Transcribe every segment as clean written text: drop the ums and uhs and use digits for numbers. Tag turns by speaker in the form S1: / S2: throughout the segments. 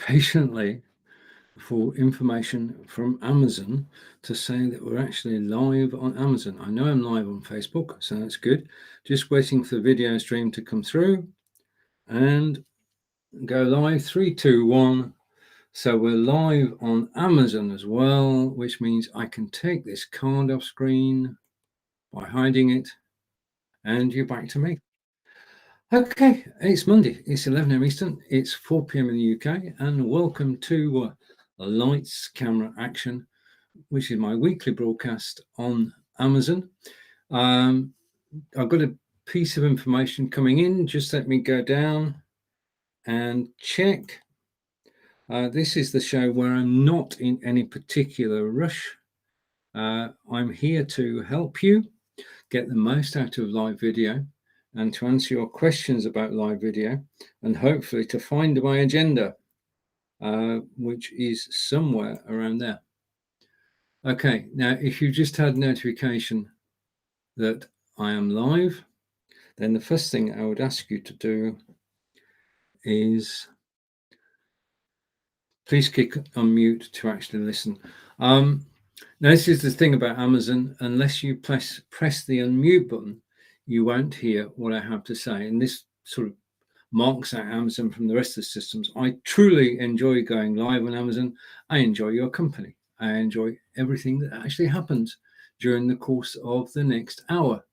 S1: patiently for information from Amazon to say that we're actually live on Amazon. I know I'm live on Facebook, so that's good. Just waiting for the video stream to come through and go live. 3, 2, 1. So we're live on Amazon as well, which means I can take this card off screen by hiding it, and you're back to me. Okay, it's Monday, it's 11 a.m. Eastern, it's 4 p.m. in the UK, and welcome to Lights, Camera, Action, which is my weekly broadcast on Amazon. I've got a piece of information coming in. Just let me go down and check. This is the show where I'm not in any particular rush. I'm here to help you get the most out of live video and to answer your questions about live video, and hopefully to find my agenda, which is somewhere around there. Okay, now if you just had notification that I am live, then the first thing I would ask you to do is please click on mute to actually listen. Now this is the thing about Amazon, unless you press the unmute button, you won't hear what I have to say, and this sort of marks out Amazon from the rest of the systems. I truly enjoy going live on Amazon. I enjoy your company. I enjoy everything that actually happens during the course of the next hour.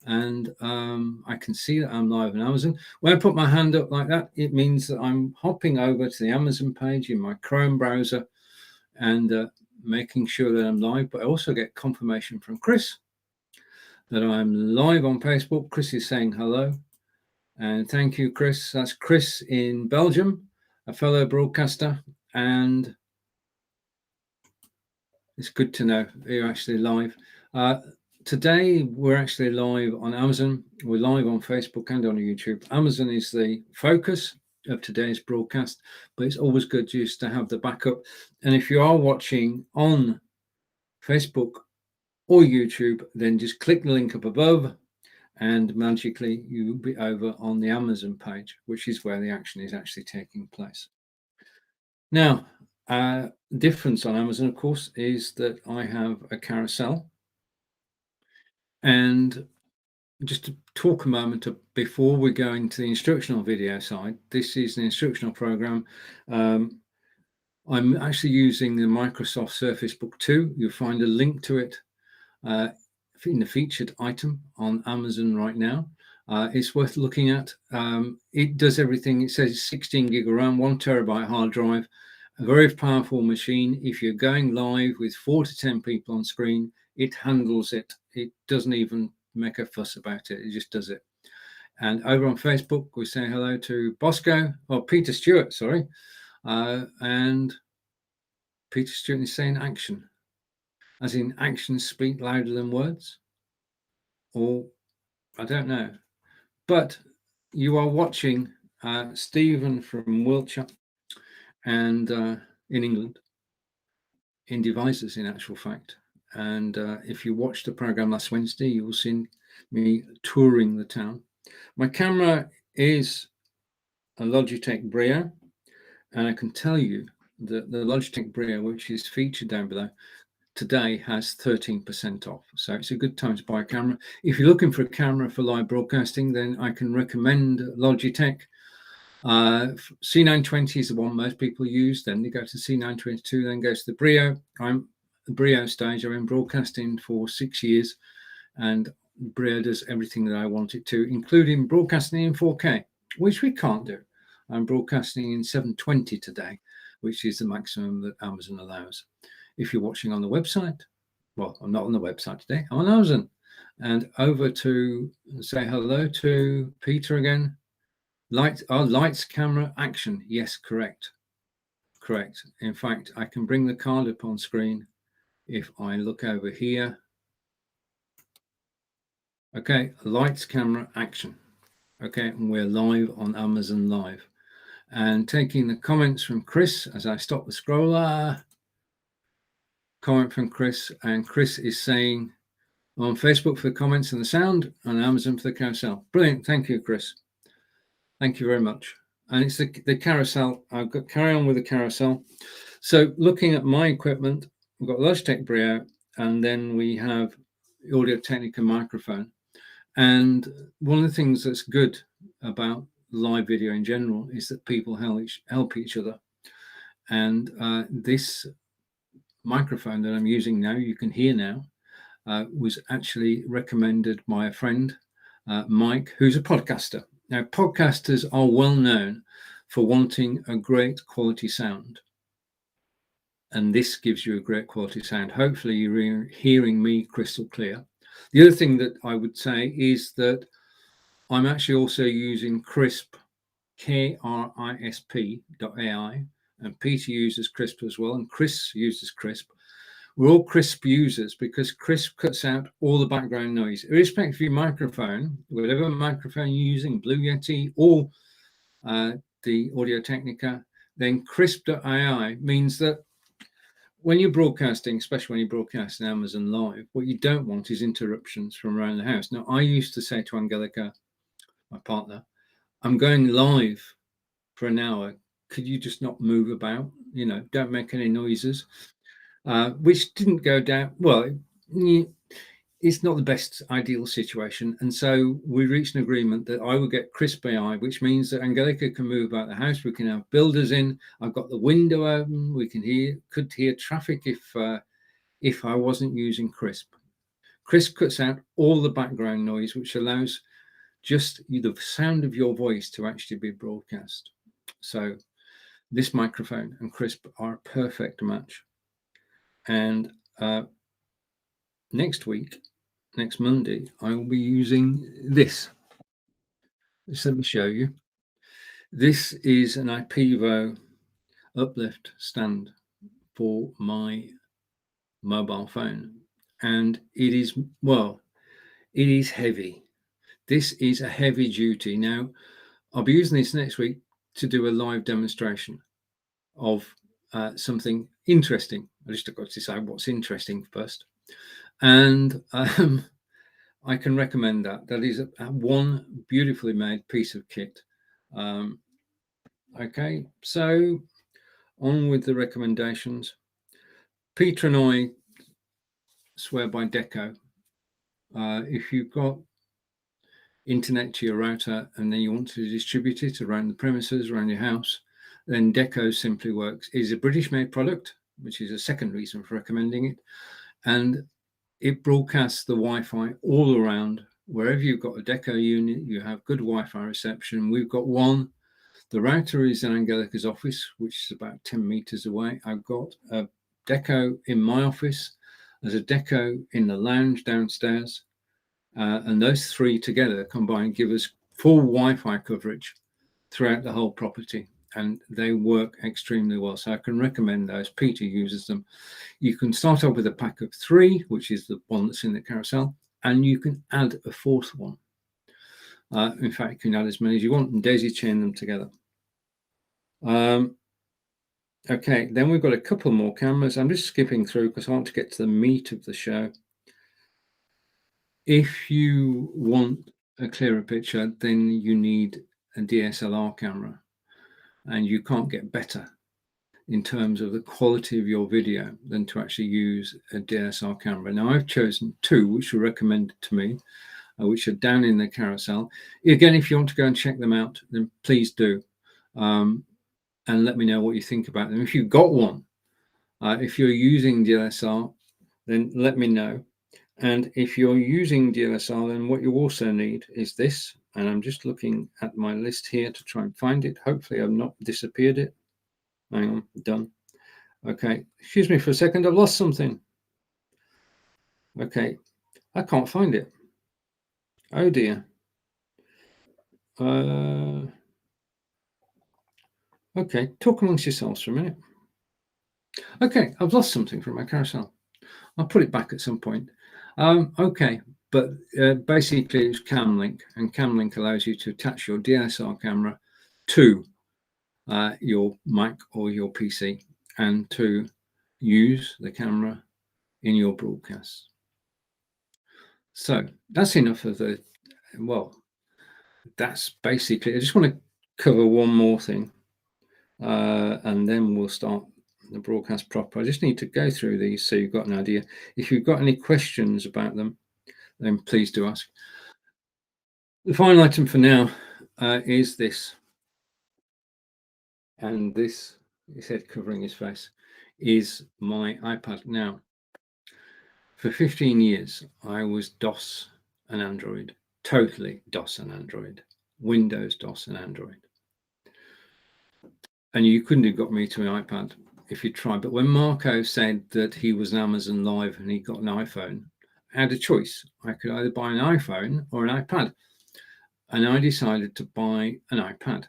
S1: And I can see that I'm live on Amazon. When I put my hand up like that, it means that I'm hopping over to the Amazon page in my Chrome browser and making sure that I'm live. But I also get confirmation from Chris that I'm live on Facebook. Chris is saying hello. And thank you, Chris. That's Chris in Belgium, a fellow broadcaster. And it's good to know you're actually live. Today, we're actually live on Amazon. We're live on Facebook and on YouTube. Amazon is the focus of today's broadcast, but it's always good just to have the backup. And if you are watching on Facebook or YouTube, then just click the link up above and magically you'll be over on the Amazon page, which is where the action is actually taking place. Now, difference on Amazon, of course, is that I have a carousel. And just to talk a moment before we go into the instructional video side, this is an instructional program. I'm actually using the Microsoft Surface Book 2. You'll find a link to it in the featured item on Amazon right now. It's worth looking at. It does everything. It says 16 gig of RAM, 1 terabyte hard drive, a very powerful machine. If you're going live with 4 to 10 people on screen, it handles it. It doesn't even make a fuss about it. It just does it. And over on Facebook, we say hello to Bosco, or Peter Stewart, sorry. And Peter Stewart is saying action. As in actions speak louder than words, or I don't know. But you are watching Stephen from Wiltshire and in England, in Devizes in actual fact. And if you watched the program last Wednesday, you will see me touring the town. My camera is a Logitech Brio, and I can tell you that the Logitech Brio, which is featured down below, today has 13% off. So it's a good time to buy a camera. If you're looking for a camera for live broadcasting, then I can recommend Logitech. C920 is the one most people use. Then they go to C922, then goes to the Brio. I'm the Brio stage. I've been broadcasting for 6 years, and Brio does everything that I want it to, including broadcasting in 4K, which we can't do. I'm broadcasting in 720 today, which is the maximum that Amazon allows. If you're watching on the website, well, I'm not on the website today, I'm on Amazon. And over to say hello to Peter again. Lights, camera, action. Yes, correct. Correct. In fact, I can bring the card up on screen if I look over here. Okay, lights, camera, action. Okay, and we're live on Amazon Live. And taking the comments from Chris as I stop the scroller. Comment from Chris, and Chris is saying on Facebook for the comments and the sound, on Amazon for the carousel. Brilliant. Thank you, Chris. Thank you very much. and it's the carousel. I've got carry on with the carousel. So looking at my equipment, we've got Logitech Brio, and then we have Audio Technica microphone. And one of the things that's good about live video in general is that people help each other. And this microphone that I'm using now, you can hear now, was actually recommended by a friend, Mike, who's a podcaster. Now, podcasters are well known for wanting a great quality sound. And this gives you a great quality sound. Hopefully you're hearing me crystal clear. The other thing that I would say is that I'm actually also using Krisp, KRISP.ai, and Peter uses Krisp as well, and Chris uses Krisp. We're all Krisp users because Krisp cuts out all the background noise. Irrespective of your microphone, whatever microphone you're using, Blue Yeti or the Audio Technica, then Krisp.ai means that when you're broadcasting, especially when you're broadcasting Amazon Live, what you don't want is interruptions from around the house. Now, I used to say to Angelica, my partner, I'm going live for an hour. Could you just not move about? You know, don't make any noises, which didn't go down well. It's not the best ideal situation. And so we reached an agreement that I would get Krisp AI, which means that Angelica can move about the house. We can have builders in. I've got the window open. We could hear traffic if I wasn't using Krisp. Krisp cuts out all the background noise, which allows just the sound of your voice to actually be broadcast. So this microphone and Krisp are a perfect match. And next Monday, I will be using this. Just let me show you. This is an IPEVO uplift stand for my mobile phone. And it is heavy. This is a heavy duty. Now, I'll be using this next week to do a live demonstration of something interesting. I just got to decide what's interesting first. And I can recommend that. That is one beautifully made piece of kit. Okay, so on with the recommendations. Peter and I swear by Deco. If you've got internet to your router and then you want to distribute it around the premises, around your house, then Deco simply works. It is a British-made product, which is a second reason for recommending it. And it broadcasts the Wi-Fi all around. Wherever you've got a Deco unit, you have good Wi-Fi reception. We've got one. The router is in Angelica's office, which is about 10 meters away. I've got a Deco in my office. There's a Deco in the lounge downstairs. And those three together combined give us full Wi-Fi coverage throughout the whole property. And they work extremely well. So I can recommend those. Peter uses them. You can start off with a pack of 3, which is the one that's in the carousel, and you can add a 4th one. In fact, you can add as many as you want and daisy chain them together. Okay, then we've got a couple more cameras. I'm just skipping through because I want to get to the meat of the show. If you want a clearer picture, then you need a DSLR camera, and you can't get better in terms of the quality of your video than to actually use a DSLR camera. Now, I've chosen 2, which were recommended to me, which are down in the carousel. Again, if you want to go and check them out, then please do. And let me know what you think about them. If you've got one, if you're using DSLR, then let me know. And if you're using DSLR, then what you also need is this. And I'm just looking at my list here to try and find it. Hopefully I've not disappeared it. Hang on, done. Okay, excuse me for a second. I've lost something. Okay, I can't find it. Oh dear. Okay, talk amongst yourselves for a minute. Okay, I've lost something from my carousel. I'll put it back at some point. Okay, but basically it's CamLink, and CamLink allows you to attach your DSLR camera to your Mac or your PC and to use the camera in your broadcasts. So that's enough of the, well, that's basically, I just want to cover one more thing, and then we'll start the broadcast proper. I just need to go through these so you've got an idea. If you've got any questions about them, then please do ask. The final item for now is this, and this, his head covering his face, is my iPad. Now, for 15 years, I was DOS and Android, totally DOS and Android, Windows, DOS and Android. And you couldn't have got me to an iPad if you tried. But when Marco said that he was an Amazon Live and he got an iPhone, I had a choice. I could either buy an iPhone or an iPad. And I decided to buy an iPad.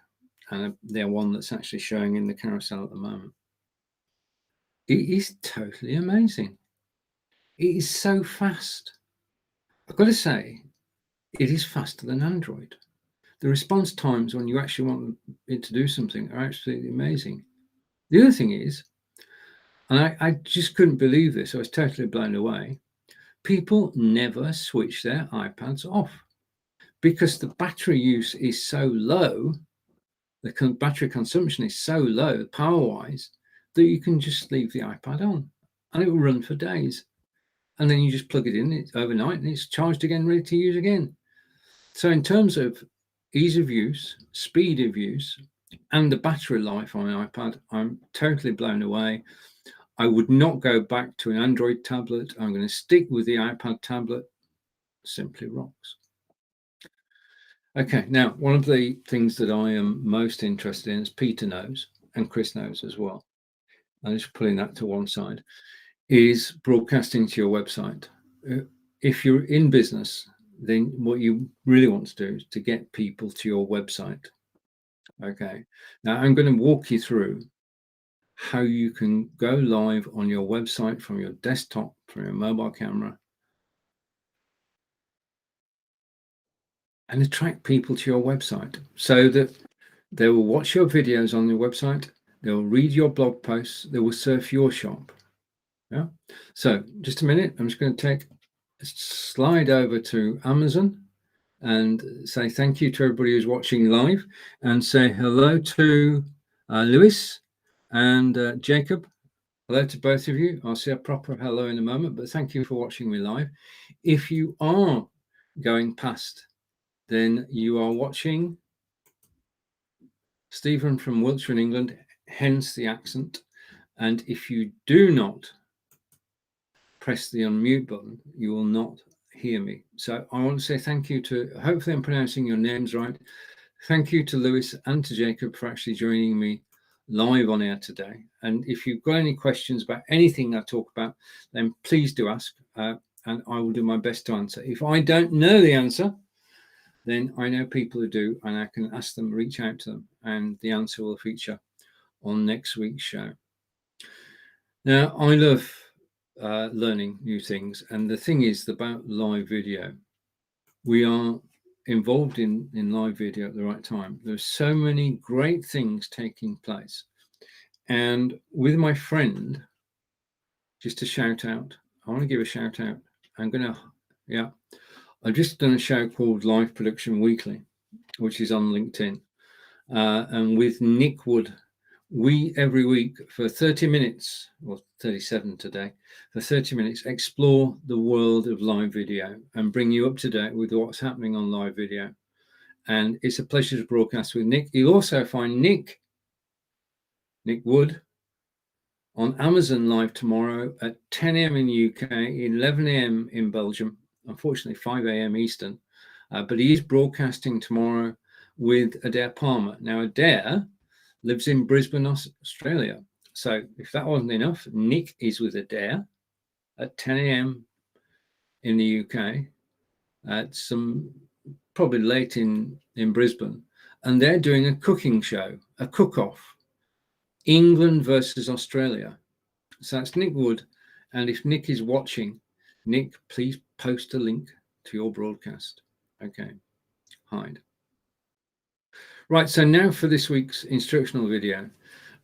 S1: And they're one that's actually showing in the carousel at the moment. It is totally amazing. It is so fast. I've got to say, it is faster than Android. The response times when you actually want it to do something are absolutely amazing. The other thing is, and I just couldn't believe this, I was totally blown away, people never switch their iPads off because the battery use is so low, the battery consumption is so low power-wise, that you can just leave the iPad on and it will run for days. And then you just plug it in, it's overnight, and it's charged again, ready to use again. So in terms of ease of use, speed of use, and the battery life on an iPad, I'm totally blown away. I would not go back to an Android tablet. I'm going to stick with the iPad tablet. Simply rocks. Okay, now one of the things that I am most interested in, as Peter knows, and Chris knows as well, I'm just putting that to one side, is broadcasting to your website. If you're in business, then what you really want to do is to get people to your website. Okay, now I'm going to walk you through how you can go live on your website from your desktop, from your mobile camera, and attract people to your website so that they will watch your videos on your website, they'll read your blog posts, they will surf your shop. Yeah. So just a minute, I'm just going to take a slide over to Amazon and say thank you to everybody who's watching live, and say hello to Lewis and Jacob. Hello to both of you. I'll say a proper hello in a moment, but thank you for watching me live. If you are going past, then you are watching Stephen from Wiltshire in England, hence the accent. And if you do not press the unmute button, you will not hear me. So I want to say thank you to, hopefully I'm pronouncing your names right. Thank you to Lewis and to Jacob for actually joining me live on air today. And if you've got any questions about anything I talk about, then please do ask, and I will do my best to answer. If I don't know the answer, then I know people who do, and I can ask them, reach out to them, and the answer will feature on next week's show. Now, I love learning new things, and the thing is about live video, we are involved in live video at the right time. There's so many great things taking place. And with my friend, just a shout out, I want to give a shout out. I've just done a show called Live Production Weekly, which is on LinkedIn. And with Nick Wood, we every week for 30 minutes, or 37 today, for 30 minutes, explore the world of live video and bring you up to date with what's happening on live video. And it's a pleasure to broadcast with Nick. You'll also find Nick Wood on Amazon Live tomorrow at 10 a.m. in the UK, 11 a.m. in Belgium, unfortunately 5 a.m. Eastern. But he is broadcasting tomorrow with Adair Palmer. Now, Adair lives in Brisbane, Australia. So if that wasn't enough, Nick is with Adair at 10 a.m. in the UK, at some probably late in Brisbane, and they're doing a cooking show, a cook-off, England versus Australia. So that's Nick Wood, and if Nick is watching, Nick, please post a link to your broadcast. Okay, hide. Right, so now for this week's instructional video.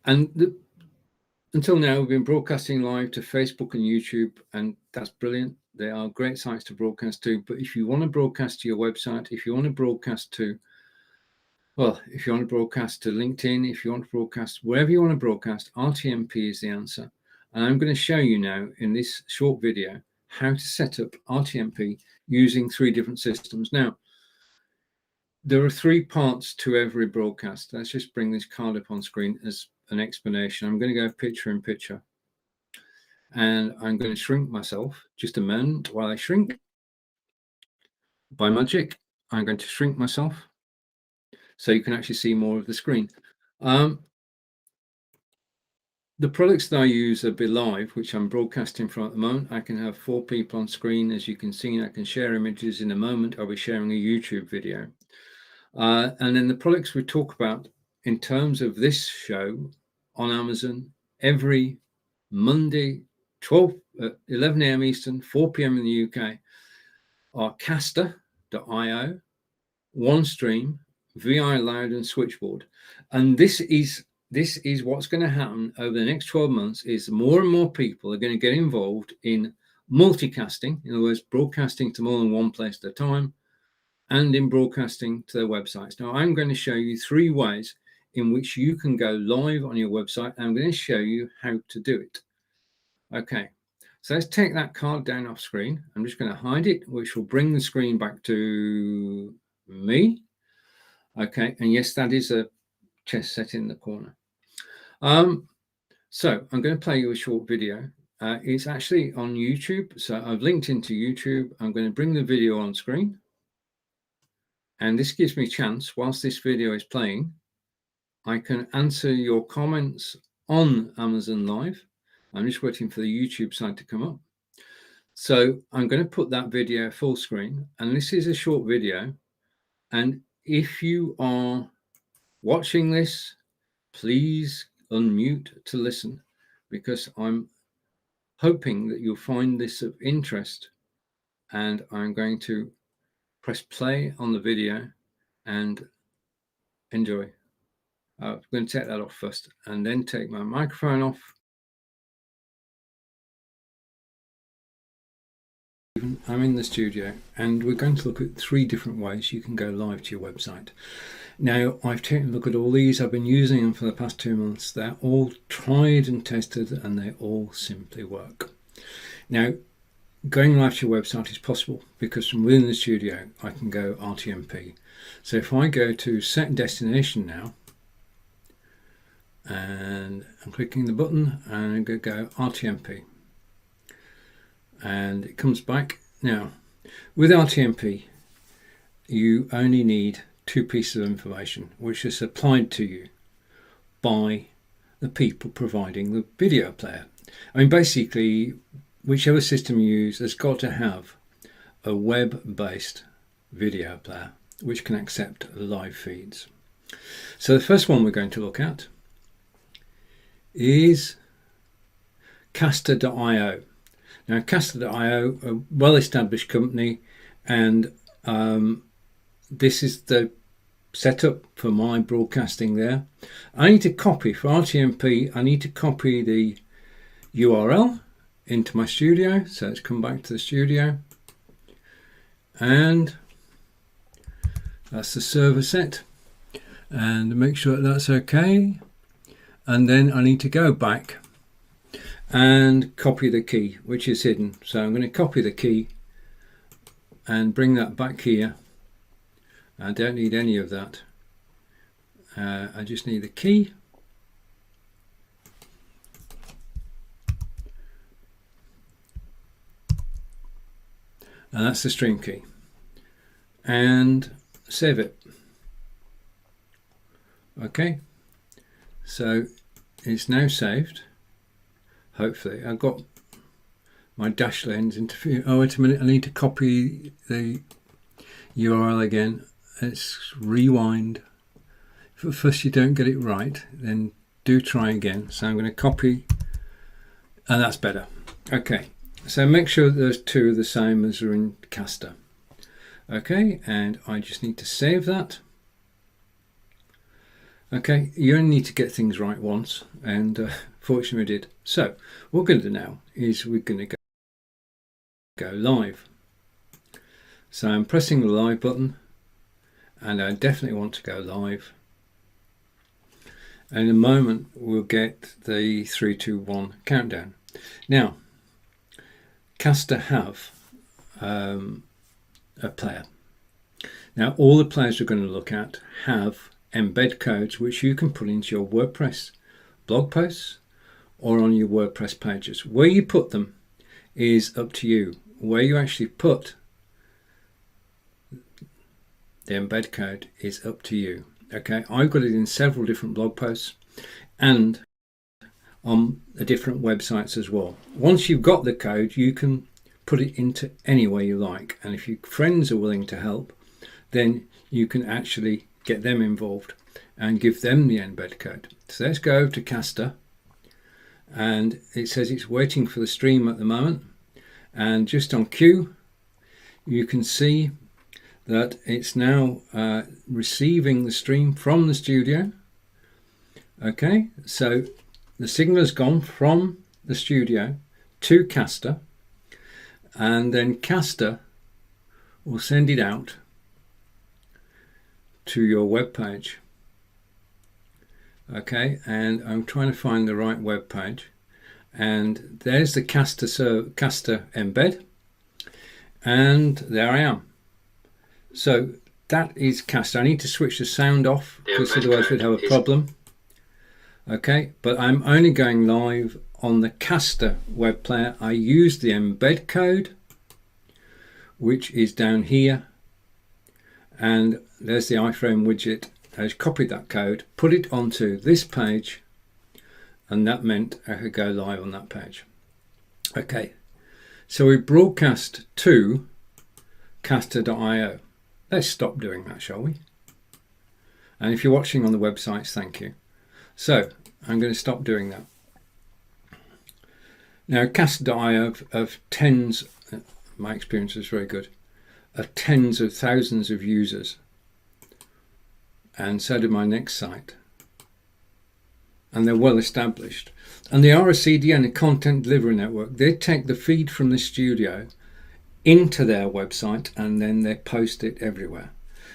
S1: And until now, we've been broadcasting live to Facebook and YouTube, and that's brilliant. They are great sites to broadcast to. But if you want to broadcast to your website, if you want to broadcast to Well, if you want to broadcast to LinkedIn, if you want to broadcast wherever you want to broadcast, RTMP is the answer. And I'm going to show you now in this short video how to set up RTMP using 3 different systems. Now, there are 3 parts to every broadcast. Let's just bring this card up on screen as an explanation. I'm going to go picture in picture. And I'm going to shrink myself. Just a moment while I shrink. By magic, I'm going to shrink myself so you can actually see more of the screen. The products that I use are BeLive, which I'm broadcasting from at the moment. I can have 4 people on screen. As you can see, I can share images in a moment. I'll be sharing a YouTube video. And then the products we talk about in terms of this show on Amazon every Monday, 11 a.m. Eastern, 4 p.m. in the UK, are Caster.io, OneStream, VI Loud, and Switchboard. And this is what's going to happen over the next 12 months is more and more people are going to get involved in multicasting, in other words, broadcasting to more than one place at a time, and in broadcasting to their websites. Now, I'm going to show you 3 ways in which you can go live on your website. And I'm going to show you how to do it. Okay, so let's take that card down off screen. I'm just going to hide it, which will bring the screen back to me. Okay, and yes, that is a chess set in the corner. So I'm going to play you a short video. It's actually on YouTube, so I've linked into YouTube. I'm going to bring the video on screen, and this gives me a chance, whilst this video is playing, I can answer your comments on Amazon Live. I'm just waiting for the YouTube side to come up. So I'm going to put that video full screen, and this is a short video. And if you are watching this, please unmute to listen, because I'm hoping that you'll find this of interest. And I'm going to press play on the video and enjoy. I'm going to take that off first and then take my microphone off. I'm in the studio and we're going to look at 3 different ways you can go live to your website. Now, I've taken a look at all these. I've been using them for the past 2 months. They're all tried and tested and they all simply work. Now, going live to your website is possible because from within the studio, I can go RTMP. So if I go to set destination now, and I'm clicking the button and I'm going to go RTMP. And it comes back. Now, with RTMP, you only need 2 pieces of information, which is supplied to you by the people providing the video player. I mean, basically, whichever system you use has got to have a web-based video player, which can accept live feeds. So the first one we're going to look at is Caster.io. Now, Caster.io, a well-established company, and this is the setup for my broadcasting there. I need to copy, for RTMP, I need to copy the URL into my studio. So let's come back to the studio. And that's the server set. And make sure that's okay. And then I need to go back and copy the key, which is hidden. So I'm going to copy the key and bring that back here. I don't need any of that. I just need the key. And that's the stream key. And save it. Okay. So it's now saved. Hopefully, I've got my dash lens interfere. Oh, wait a minute, I need to copy the URL again. Let's rewind. If at first you don't get it right, then do try again. So I'm going to copy, and that's better. Okay, so make sure those 2 are the same as are in Caster. Okay, and I just need to save that. Okay, you only need to get things right once, and fortunately we did. So what we're going to do now is we're going to go live. So I'm pressing the live button, and I definitely want to go live. And in a moment we'll get the 3, 2, 1 countdown. Now, Caster have a player. Now all the players we're going to look at have embed codes which you can put into your WordPress blog posts or on your WordPress pages. Where you put them is up to you. Where you actually put the embed code is up to you. Okay, I've got it in several different blog posts and on the different websites as well. Once you've got the code, you can put it into any way you like, and if your friends are willing to help, then you can actually get them involved and give them the embed code. So let's go over to Caster, and it says it's waiting for the stream at the moment, and just on cue you can see that it's now receiving the stream from the studio. Okay, so the signal has gone from the studio to Caster, and then Caster will send it out to your web page. Okay, and I'm trying to find the right web page, and there's the Caster embed, and there I am. So that is Caster. I need to switch the sound off because otherwise we'd have a problem. Okay, but I'm only going live on the Caster web player. I use the embed code, which is down here, and there's the iframe widget. I've copied that code, put it onto this page, and that meant I could go live on that page. Okay, so we broadcast to caster.io. Let's stop doing that, shall we? And if you're watching on the websites, thank you. So I'm going to stop doing that. Now, caster.io of tens, my experience is very good, of tens of thousands of users. And so did my next site. And they're well established. And they are a CDN, a content delivery network. They take the feed from the studio into their website and then they post it everywhere.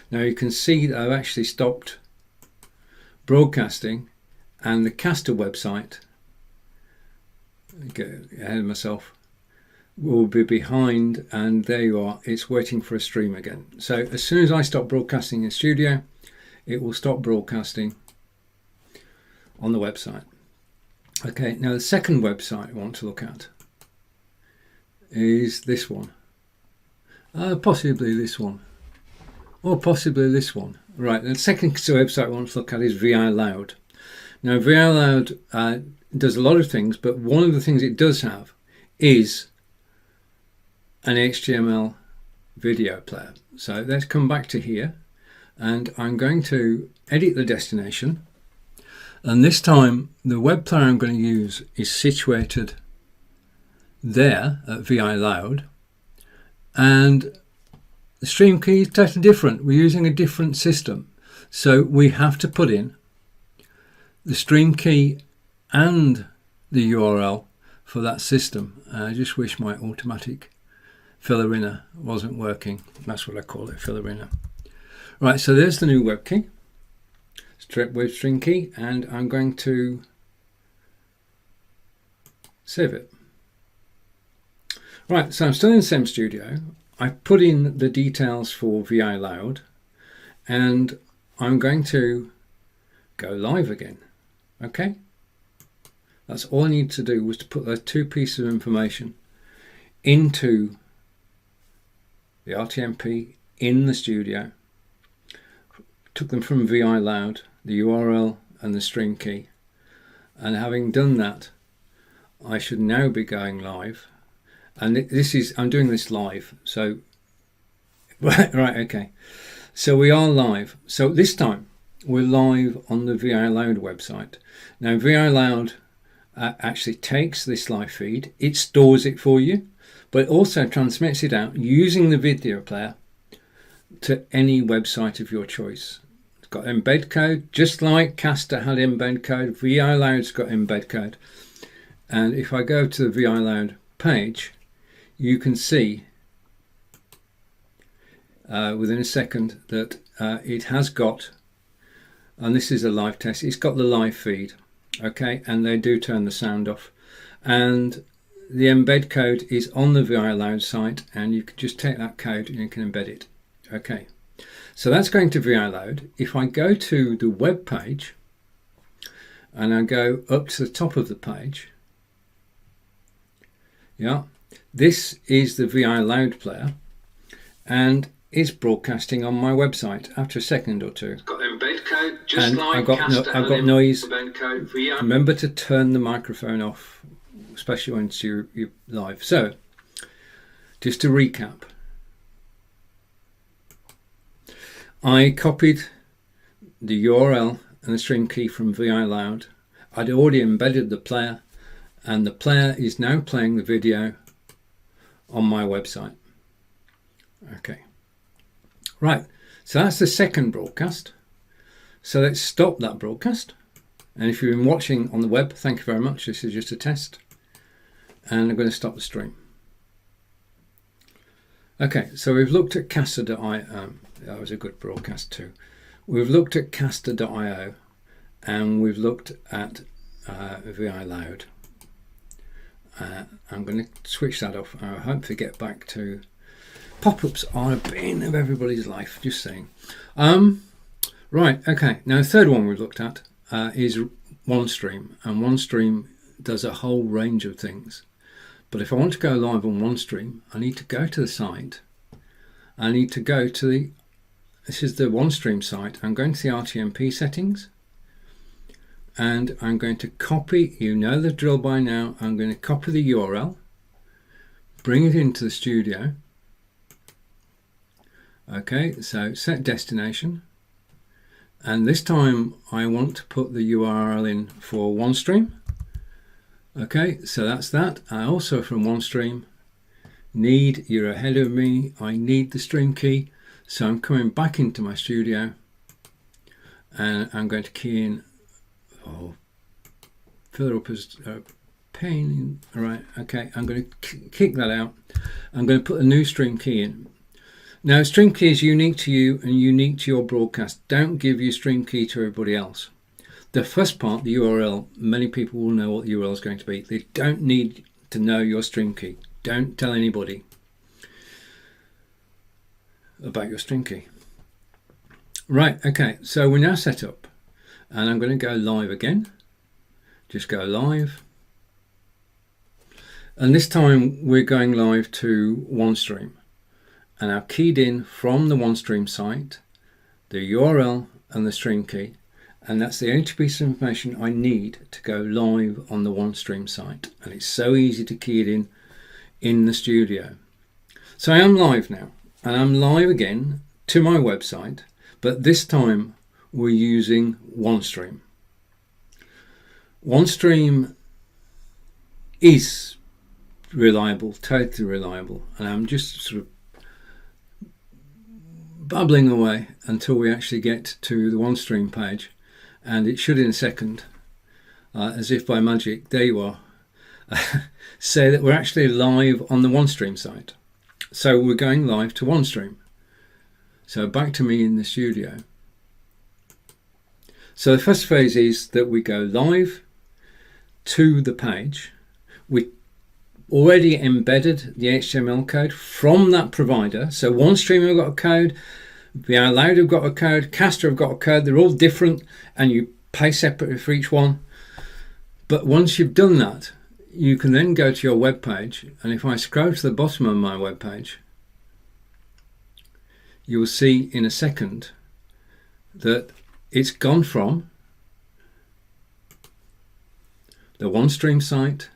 S1: Now you can see that I've actually stopped broadcasting, and the Caster website, get ahead of myself, will be behind, and there you are, it's waiting for a stream again. So as soon as I stop broadcasting in studio, it will stop broadcasting on the website. Okay, now the second website I want to look at is this one. Possibly this one, or possibly this one. Right, the second website I want to look at is VI Loud. Now VI Loud does a lot of things, but one of the things it does have is an HTML video player. So let's come back to here, and I'm going to edit the destination, and this time the web player I'm going to use is situated there at VI Loud, and the stream key is totally different. We're using a different system, so we have to put in the stream key and the URL for that system. I just wish my automatic filler inner wasn't working. That's what I call it, filler inner. Right, so there's the new web key, web string key, and I'm going to save it. Right, so I'm still in SEM Studio. I've put in the details for VI Loud, and I'm going to go live again. Okay, that's all I need to do, was to put those two pieces of information into the RTMP in the studio, took them from VI Loud, the URL and the stream key, and having done that, I should now be going live. And this is, I'm doing this live, so right, okay, so we are live. So this time we're live on the VI Loud website. Now VI Loud actually takes this live feed, it stores it for you, but also transmits it out using the video player to any website of your choice. It's got embed code, just like Caster had embed code. VI Loud's got embed code, and if I go to the VI Loud page, you can see within a second that it has got, and this is a live test, it's got the live feed, okay, and they do turn the sound off, and the embed code is on the VI Loud site, and you can just take that code and you can embed it. Okay, so that's going to VI Loud. If I go to the web page and I go up to the top of the page, yeah, this is the VI Loud player, and it's broadcasting on my website after a second or two.
S2: It's got embed code, just
S1: And
S2: like
S1: I've got
S2: Caster
S1: noise.
S2: embed code VI.
S1: Remember to turn the microphone off, especially when you're live. So, just to recap, I copied the URL and the stream key from VI Loud. I'd already embedded the player, and the player is now playing the video on my website. Okay, right, so that's the second broadcast. So let's stop that broadcast. And if you've been watching on the web, thank you very much. This is just a test. And I'm going to stop the stream. Okay, so we've looked at Caster.io. That was a good broadcast too. We've looked at Caster.io, and we've looked at VI Loud. I'm going to switch that off. I hope to get back to pop-ups are a bane of everybody's life, just saying. Right, okay, now the third one we've looked at is OneStream, and OneStream does a whole range of things. But if I want to go live on OneStream, I need to go to the site. I need to go to this is the OneStream site. I'm going to the RTMP settings, and I'm going to copy, you know the drill by now, I'm going to copy the URL, bring it into the studio. Okay, so set destination, and this time I want to put the URL in for OneStream. Okay, so that's that. I also from OneStream need, you're ahead of me, I need the stream key, so I'm coming back into my studio and I'm going to key in, fill it up as a pain. All right, okay, I'm going to kick that out. I'm going to put a new stream key in. Now, stream key is unique to you and unique to your broadcast. Don't give your stream key to everybody else. The first part, the URL, many people will know what the URL is going to be. They don't need to know your stream key. Don't tell anybody about your stream key. Right, okay, so we're now set up, and I'm going to go live again. Just go live. And this time we're going live to OneStream. And I've keyed in from the OneStream site the URL and the stream key, and that's the only piece of information I need to go live on the OneStream site. And it's so easy to key it in the studio. So I am live now, and I'm live again to my website, but this time we're using OneStream. OneStream is reliable, totally reliable, and I'm just sort of babbling away until we actually get to the OneStream page, and it should in a second, as if by magic, there you are, say that we're actually live on the OneStream site. So we're going live to OneStream. So back to me in the studio. So the first phase is that we go live to the page. We already embedded the HTML code from that provider. So OneStream have got a code, VI Loud have got a code, Caster have got a code. They're all different, and you pay separately for each one. But once you've done that, you can then go to your web page, and if I scroll to the bottom of my web page, you will see in a second that it's gone from the OneStream site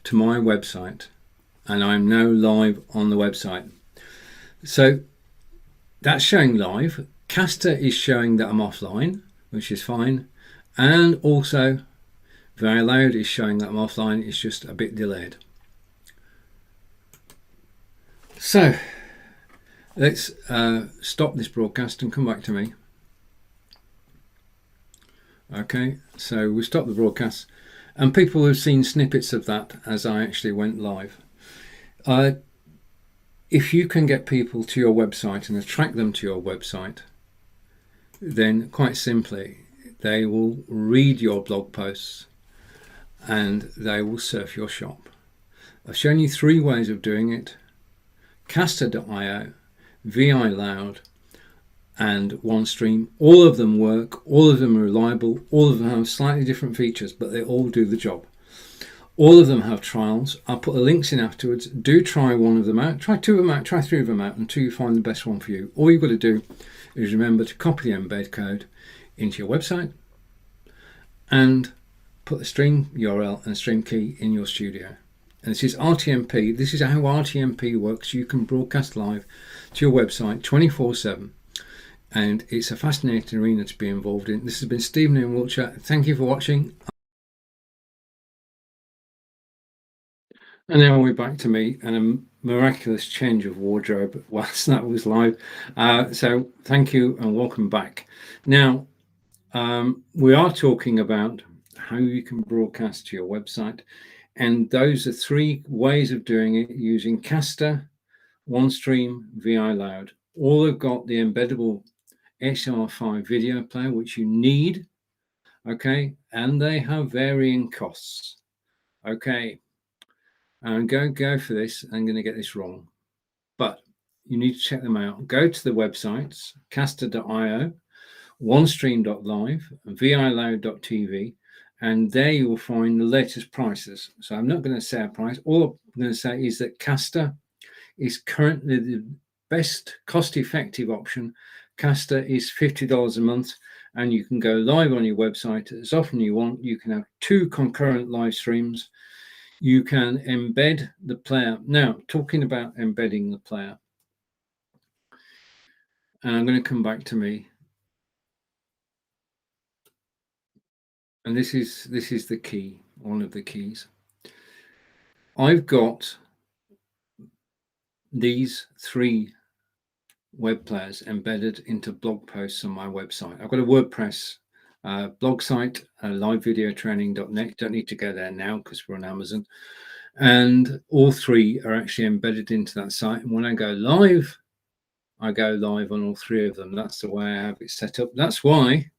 S1: to my website, and I'm now live on the website. So that's showing live. Caster is showing that I'm offline, which is fine, and also VI Loud is showing that I'm offline. It's just a bit delayed. So let's stop this broadcast and come back to me. Okay, so we stopped the broadcast, and people have seen snippets of that as I actually went live. if you can get people to your website and attract them to your website, then quite simply, they will read your blog posts and they will surf your shop. I've shown you 3 ways of doing it: Caster.io, VI Loud, and OneStream. All of them work, all of them are reliable, all of them have slightly different features, but they all do the job. All of them have trials. I'll put the links in afterwards. Do try one of them out, try 2 of them out, try 3 of them out until you find the best one for you. All you've got to do is remember to copy the embed code into your website and put the stream URL and stream key in your studio. And this is RTMP. This is how RTMP works. You can broadcast live to your website 24/7. And it's a fascinating arena to be involved in. This has been Stephen in Wiltshire. Thank you for watching. And now we're back to me and a miraculous change of wardrobe whilst that was live. So thank you and welcome back. Now, we are talking about how you can broadcast to your website. And those are 3 ways of doing it using Caster, OneStream, VI Loud. All have got the embeddable HTML5 video player, which you need, okay, and they have varying costs, okay. I'm going to go for this. I'm going to get this wrong, but you need to check them out. Go to the websites, Caster.io, OneStream.live, VILoud.tv, and there you will find the latest prices. So I'm not going to say a price. All I'm going to say is that Caster is currently the best cost-effective option. Caster is $50 a month, and you can go live on your website as often as you want. You can have 2 concurrent live streams. You can embed the player. Now, talking about embedding the player, and I'm going to come back to me. And this is the key, one of the keys. I've got these 3 web players embedded into blog posts on my website. I've got a WordPress blog site, livevideotraining.net. Don't need to go there now because we're on Amazon. And all 3 are actually embedded into that site. And when I go live, I go live on all 3 of them. That's the way I have it set up. That's why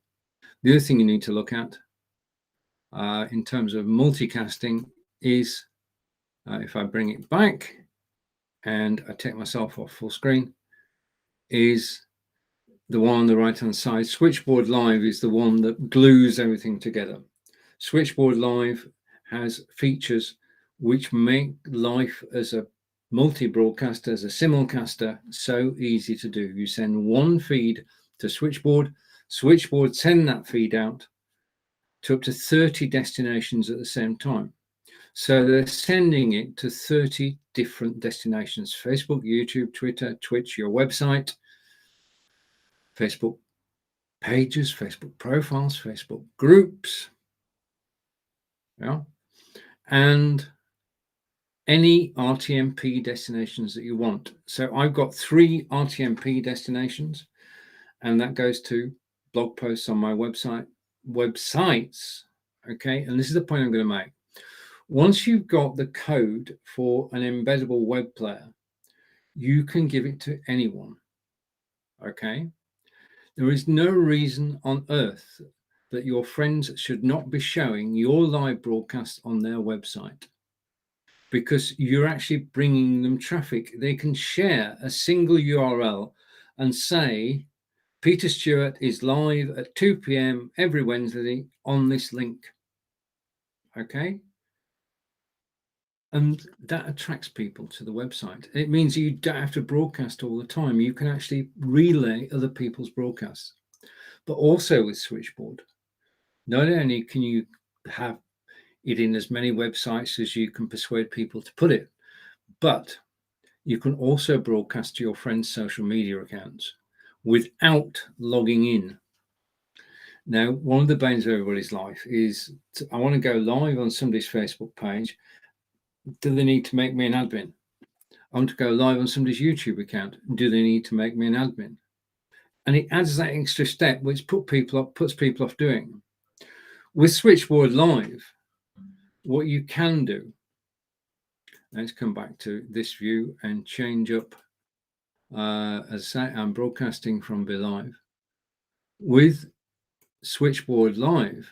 S1: the other thing you need to look at in terms of multicasting is if I bring it back and I take myself off full screen, is the one on the right hand side. Switchboard Live is the one that glues everything together. Switchboard Live has features which make life as a multi-broadcaster, as a simulcaster, so easy to do. You send one feed to Switchboard, Switchboard send that feed out to up to 30 destinations at the same time. So they're sending it to 30 different destinations: Facebook, YouTube, Twitter, Twitch, your website, Facebook pages, Facebook profiles, Facebook groups, yeah, and any RTMP destinations that you want. So I've got 3 RTMP destinations, and that goes to blog posts on my websites. Okay, and this is the point I'm going to make. Once you've got the code for an embeddable web player, you can give it to anyone. Okay, there is no reason on earth that your friends should not be showing your live broadcast on their website, because you're actually bringing them traffic. They can share a single URL and say, Peter Stewart is live at 2 p.m. every Wednesday on this link. Okay. And that attracts people to the website. It means you don't have to broadcast all the time. You can actually relay other people's broadcasts. But also with Switchboard, not only can you have it in as many websites as you can persuade people to put it, but you can also broadcast to your friends' social media accounts without logging in. Now, one of the banes of everybody's life is, I want to go live on somebody's Facebook page. Do they need to make me an admin? I want to go live on somebody's YouTube account. Do they need to make me an admin? And it adds that extra step, which puts people off doing. With Switchboard Live, what you can do, let's come back to this view and change up As I say, I'm broadcasting from BeLive. With Switchboard Live,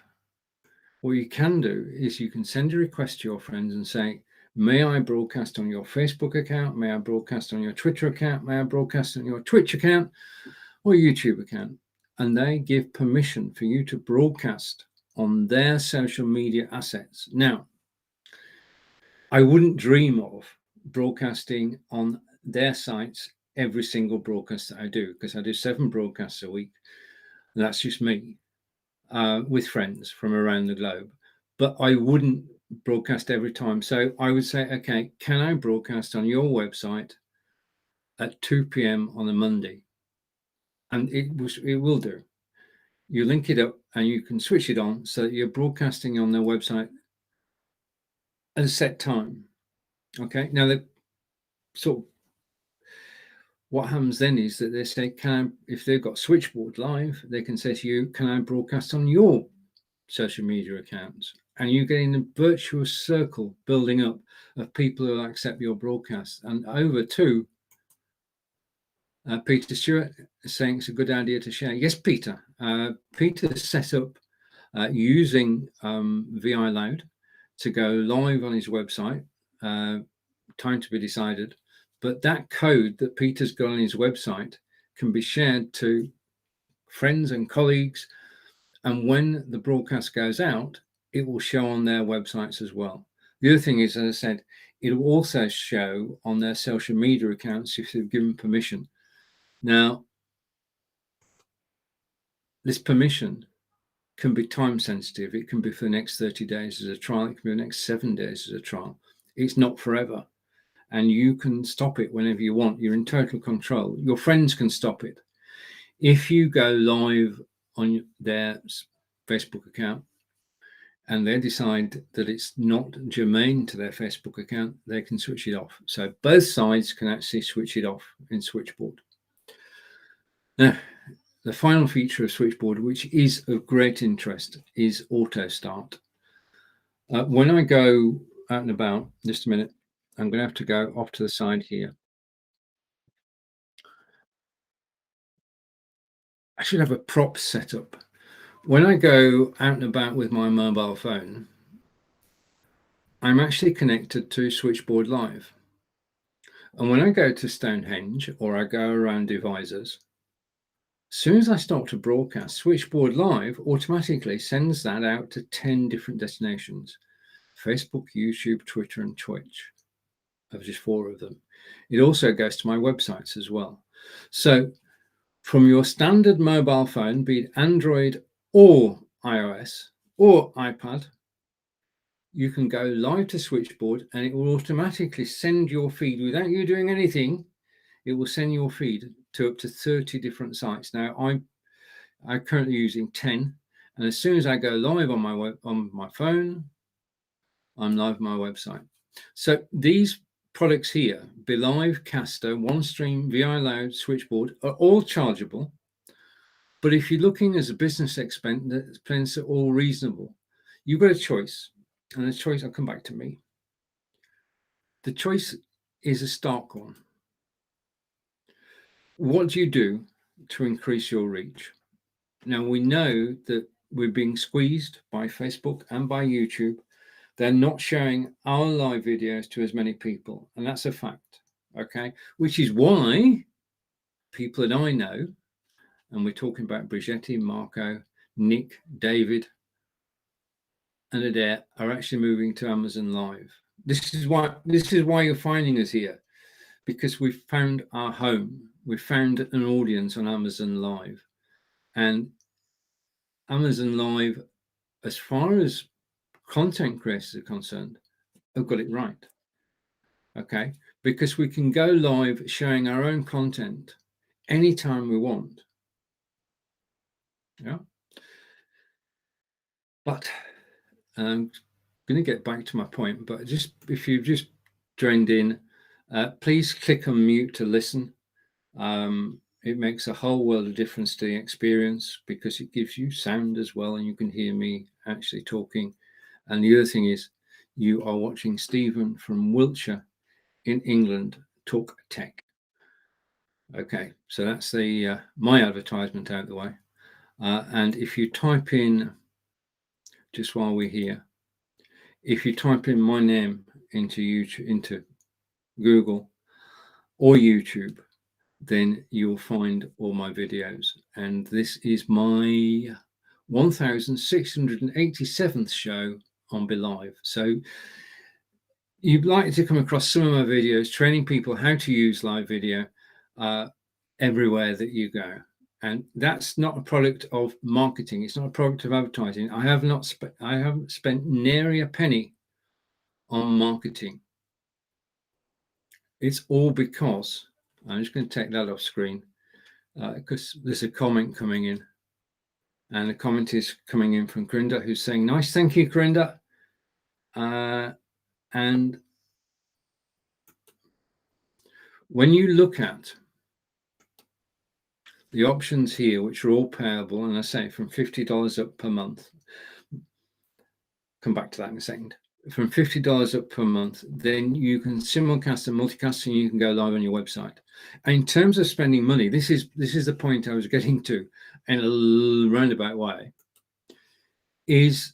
S1: what you can do is you can send a request to your friends and say, may I broadcast on your Facebook account? May I broadcast on your Twitter account? May I broadcast on your Twitch account or YouTube account? And they give permission for you to broadcast on their social media assets. Now, I wouldn't dream of broadcasting on their sites every single broadcast that I do, because I do 7 broadcasts a week. And that's just me with friends from around the globe. But I wouldn't broadcast every time. So I would say, okay, can I broadcast on your website at 2 p.m. on a Monday? And it will do. You link it up and you can switch it on so that you're broadcasting on their website at a set time. Okay. Now, the sort of what happens then is that they say, if they've got Switchboard Live, they can say to you, can I broadcast on your social media accounts? And you get in a virtuous circle building up of people who will accept your broadcast. And over to Peter Stewart saying it's a good idea to share. Yes, Peter. Peter set up using VI Loud to go live on his website. Time to be decided. But that code that Peter's got on his website can be shared to friends and colleagues. And when the broadcast goes out, it will show on their websites as well. The other thing is, as I said, it will also show on their social media accounts if they've given permission. Now, this permission can be time sensitive. It can be for the next 30 days as a trial. It can be the next 7 days as a trial. It's not forever. And you can stop it whenever you want. You're in total control. Your friends can stop it. If you go live on their Facebook account and they decide that it's not germane to their Facebook account, they can switch it off. So both sides can actually switch it off in Switchboard. Now, the final feature of Switchboard, which is of great interest, is auto start. When I go out and about, just a minute, I'm going to have to go off to the side here. I should have a prop set up. When I go out and about with my mobile phone, I'm actually connected to Switchboard Live. And when I go to Stonehenge or I go around Devizes, as soon as I start to broadcast, Switchboard Live automatically sends that out to 10 different destinations: Facebook, YouTube, Twitter, and Twitch. Of just 4 of them. It also goes to my websites as well. So from your standard mobile phone, be it Android or iOS or iPad, you can go live to Switchboard and it will automatically send your feed without you doing anything. It will send your feed to up to 30 different sites. Now, I'm currently using 10, and as soon as I go live on my phone, I'm live on my website. So these products here, BeLive, Caster, OneStream, VI Loud, Switchboard, are all chargeable. But if you're looking as a business expense, are all reasonable. You've got a choice, and the choice, I'll come back to me. The choice is a stark one. What do you do to increase your reach? Now, we know that we're being squeezed by Facebook and by YouTube. They're not showing our live videos to as many people, and that's a fact, okay? Which is why people that I know, and we're talking about Brigetti, Marco, Nick, David, and Adair, are actually moving to Amazon Live. This is why you're finding us here, because we've found our home. We've found an audience on Amazon Live, and Amazon Live, as far as content creators are concerned, have got it right. Okay, because we can go live showing our own content anytime we want. Yeah. But I'm going to get back to my point, but just if you've just joined in, please click on mute to listen. It makes a whole world of difference to the experience because it gives you sound as well, and you can hear me actually talking. And the other thing is, you are watching Stephen from Wiltshire in England talk tech. Okay, so that's the my advertisement out the way. And if you type in, just while we're here, if you type in my name into YouTube, into Google or YouTube, then you'll find all my videos. And this is my 1687th show on BeLive. So you'd like to come across some of my videos training people how to use live video everywhere that you go. And that's not a product of marketing. It's not a product of advertising. I haven't spent nary a penny on marketing. It's all because I'm just going to take that off screen because there's a comment coming in, and the comment is coming in from Corinda, who's saying, "Nice, thank you, Corinda." And when you look at the options here, which are all payable, and I say from $50 up per month, come back to that in a second, from $50 up per month, then you can simulcast and multicast, and you can go live on your website. And in terms of spending money, this is the point I was getting to in a roundabout way, is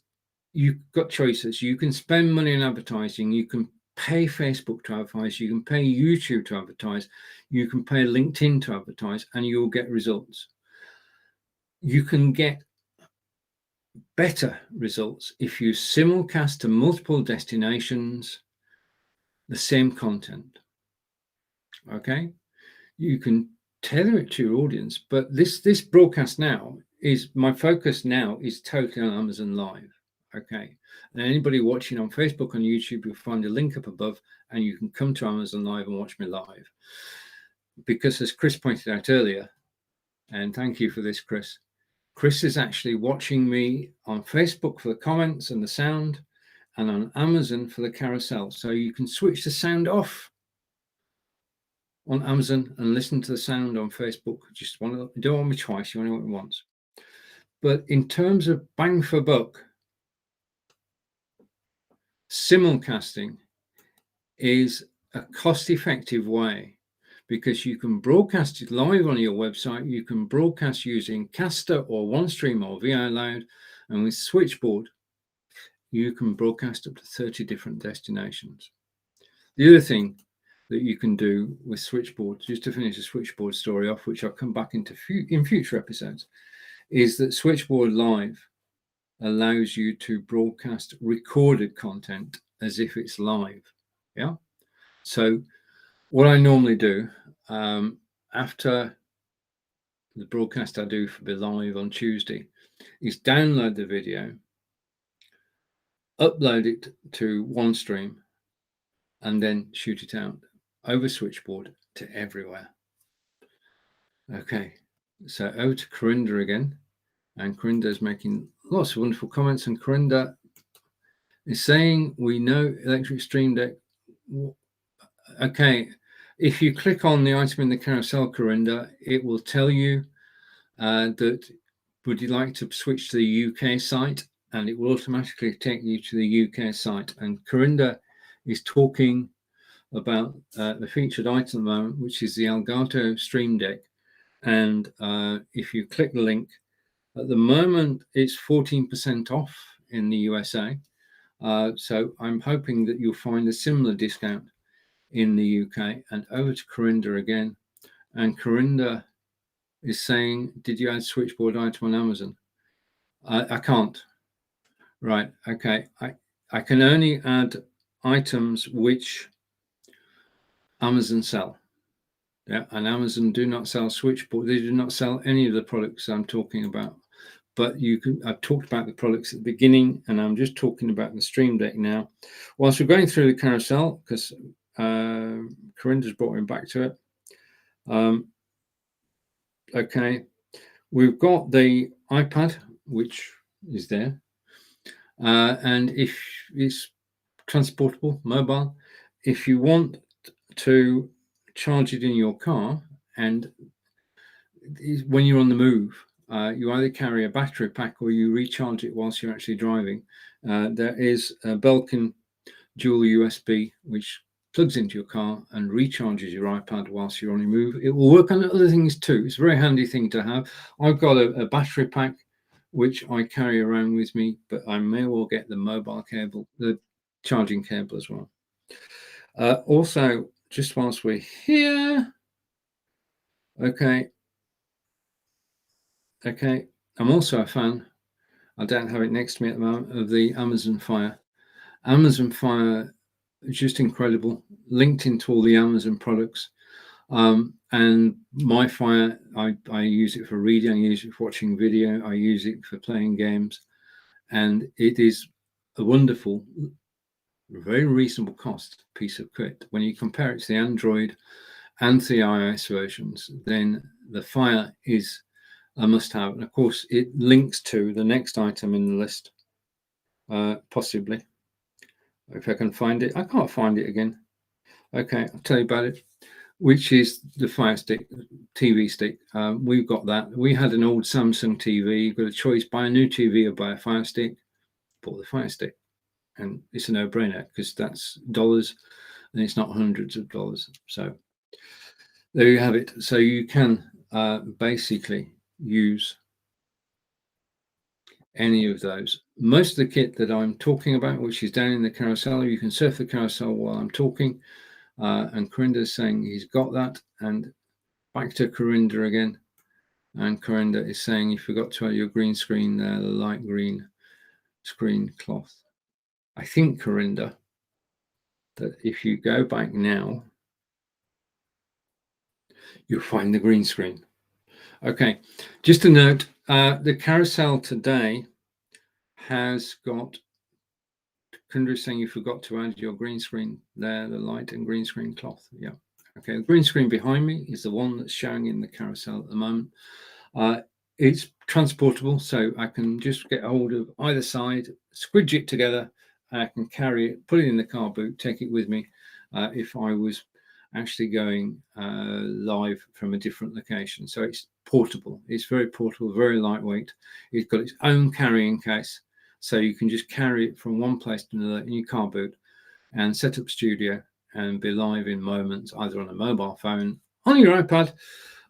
S1: you've got choices. You can spend money on advertising, you can pay Facebook to advertise, you can pay YouTube to advertise, you can pay LinkedIn to advertise, and you'll get results. You can get better results if you simulcast to multiple destinations the same content. Okay, you can tailor it to your audience, but this broadcast now is my focus now is totally on Amazon Live. Okay, and anybody watching on Facebook, on YouTube, you'll find a link up above, and you can come to Amazon Live and watch me live. Because as Chris pointed out earlier, and thank you for this, Chris is actually watching me on Facebook for the comments and the sound, and on Amazon for the carousel. So you can switch the sound off on Amazon and listen to the sound on Facebook. Just you don't want me twice, you only want me once. But in terms of bang for buck, simulcasting is a cost-effective way, because you can broadcast it live on your website. You can broadcast using Caster or OneStream or VI Loud, and with Switchboard, you can broadcast up to 30 different destinations. The other thing that you can do with Switchboard, just to finish the Switchboard story off, which I'll come back into in future episodes, is that Switchboard Live allows you to broadcast recorded content as if it's live. Yeah. So what I normally do after the broadcast I do for BeLive on Tuesday is download the video, upload it to OneStream, and then shoot it out over Switchboard to everywhere. Okay, so over to Corinda again, and Corinda is making lots of wonderful comments, and Corinda is saying, we know Electric Stream Deck. Okay, if you click on the item in the carousel, Corinda, it will tell you that would you like to switch to the UK site, and it will automatically take you to the UK site. And Corinda is talking about the featured item at the moment, which is the Elgato Stream Deck. And if you click the link, at the moment it's 14% off in the USA. So I'm hoping that you'll find a similar discount in the UK. And over to Corinda again. And Corinda is saying, did you add Switchboard item on Amazon? I can't. Right. Okay. I can only add items which Amazon sell. Yeah, and Amazon do not sell Switchboard. They do not sell any of the products I'm talking about. But you can. I've talked about the products at the beginning, and I'm just talking about the Stream Deck now. Whilst we're going through the carousel, because Corinda's brought me back to it. Okay, we've got the iPad, which is there, and if it's transportable, mobile, if you want to charge it in your car, and when you're on the move, you either carry a battery pack or you recharge it whilst you're actually driving. There is a Belkin dual USB, which plugs into your car and recharges your iPad whilst you're on your move. It will work on other things too. It's a very handy thing to have. I've got a battery pack which I carry around with me, but I may well get the mobile cable, the charging cable as well. Also, just whilst we're here, okay, I'm also a fan, I don't have it next to me at the moment, of the Amazon Fire. Amazon Fire is just incredible, linked into all the Amazon products. And my Fire, I use it for reading, I use it for watching video, I use it for playing games, and it is a wonderful, very reasonable cost piece of kit. When you compare it to the Android and the iOS versions, then the Fire is a must-have. And of course, it links to the next item in the list, possibly. If I can find it. I can't find it again. Okay, I'll tell you about it, which is the Fire Stick, TV stick. We've got that. We had an old Samsung TV. You've got a choice, buy a new TV or buy a Fire Stick. Bought the Fire Stick. And it's a no-brainer because that's dollars and it's not hundreds of dollars. So there you have it. So you can basically use any of those. Most of the kit that I'm talking about, which is down in the carousel, you can surf the carousel while I'm talking. And Corinda is saying he's got that. And back to Corinda again. And Corinda is saying you forgot to add your green screen there, the light green screen cloth. I think, Corinda, that if you go back now, you'll find the green screen. Okay, just a note, the carousel today has got, Kundra saying you forgot to add your green screen there, the light and green screen cloth. Yeah, okay, the green screen behind me is the one that's showing in the carousel at the moment. It's transportable, so I can just get hold of either side, squidge it together, I can carry it, put it in the car boot, take it with me if I was actually going live from a different location. So it's portable. It's very portable, very lightweight. It's got its own carrying case, so you can just carry it from one place to another in your car boot and set up studio and be live in moments, either on a mobile phone, on your iPad,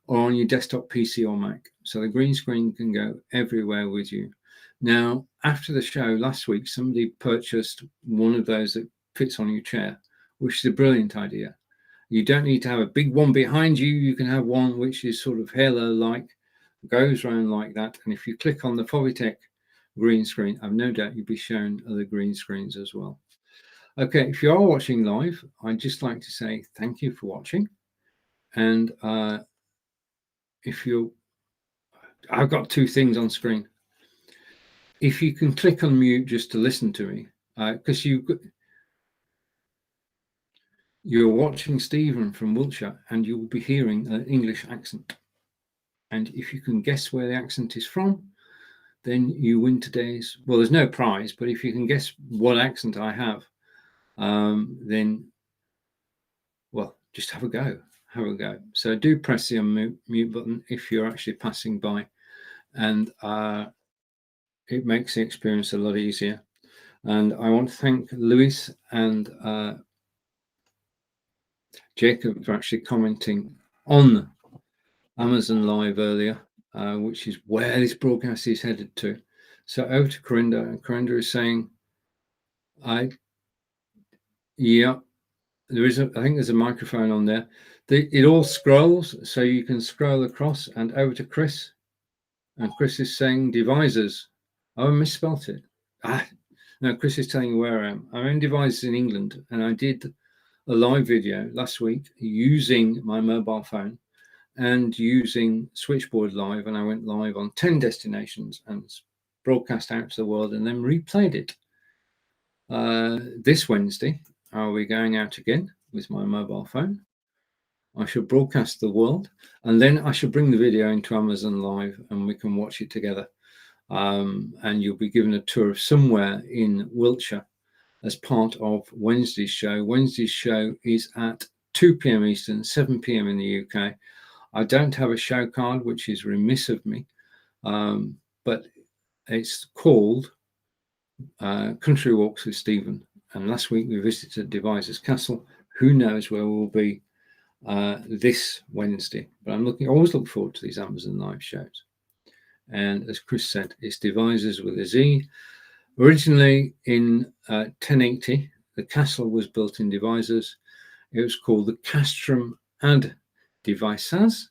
S1: or on your desktop PC or Mac. So the green screen can go everywhere with you. Now, after the show last week, somebody purchased one of those that fits on your chair, which is a brilliant idea. You don't need to have a big one behind you. You can have one which is sort of halo-like, goes around like that. And if you click on the Fovitech green screen, I've no doubt you'll be shown other green screens as well. Okay, if you are watching live, I'd just like to say thank you for watching. And if you, I've got two things on screen. If you can click on mute just to listen to me, because you're watching Stephen from Wiltshire and you'll be hearing an English accent. And if you can guess where the accent is from, then you win today's, well, there's no prize, but if you can guess what accent I have, then, well, just have a go. Have a go. So do press the unmute button if you're actually passing by, and it makes the experience a lot easier. And I want to thank Luis and Jacob for actually commenting on Amazon Live earlier, which is where this broadcast is headed to. So over to Corinda, and Corinda is saying, yeah, there is I think there's a microphone on there. It all scrolls, so you can scroll across. And over to Chris, and Chris is saying devices. Oh, I misspelt it. No, Chris is telling you where I am. I'm in Devices in England, and I did a live video last week using my mobile phone and using Switchboard Live, and I went live on 10 destinations and broadcast out to the world and then replayed it. This Wednesday, I'll be going out again with my mobile phone. I shall broadcast the world, and then I shall bring the video into Amazon Live and we can watch it together. And you'll be given a tour of somewhere in Wiltshire as part of Wednesday's show. Wednesday's show is at 2 p.m. Eastern, 7 p.m. in the UK. I don't have a show card, which is remiss of me, but it's called Country Walks with Stephen. And last week we visited Devizes Castle. who knows where we'll be this Wednesday. But always look forward to these Amazon live shows. And as Chris said, it's Devisors with a Z. Originally in 1080, the castle was built in Devisors. It was called the Castrum ad Devisas,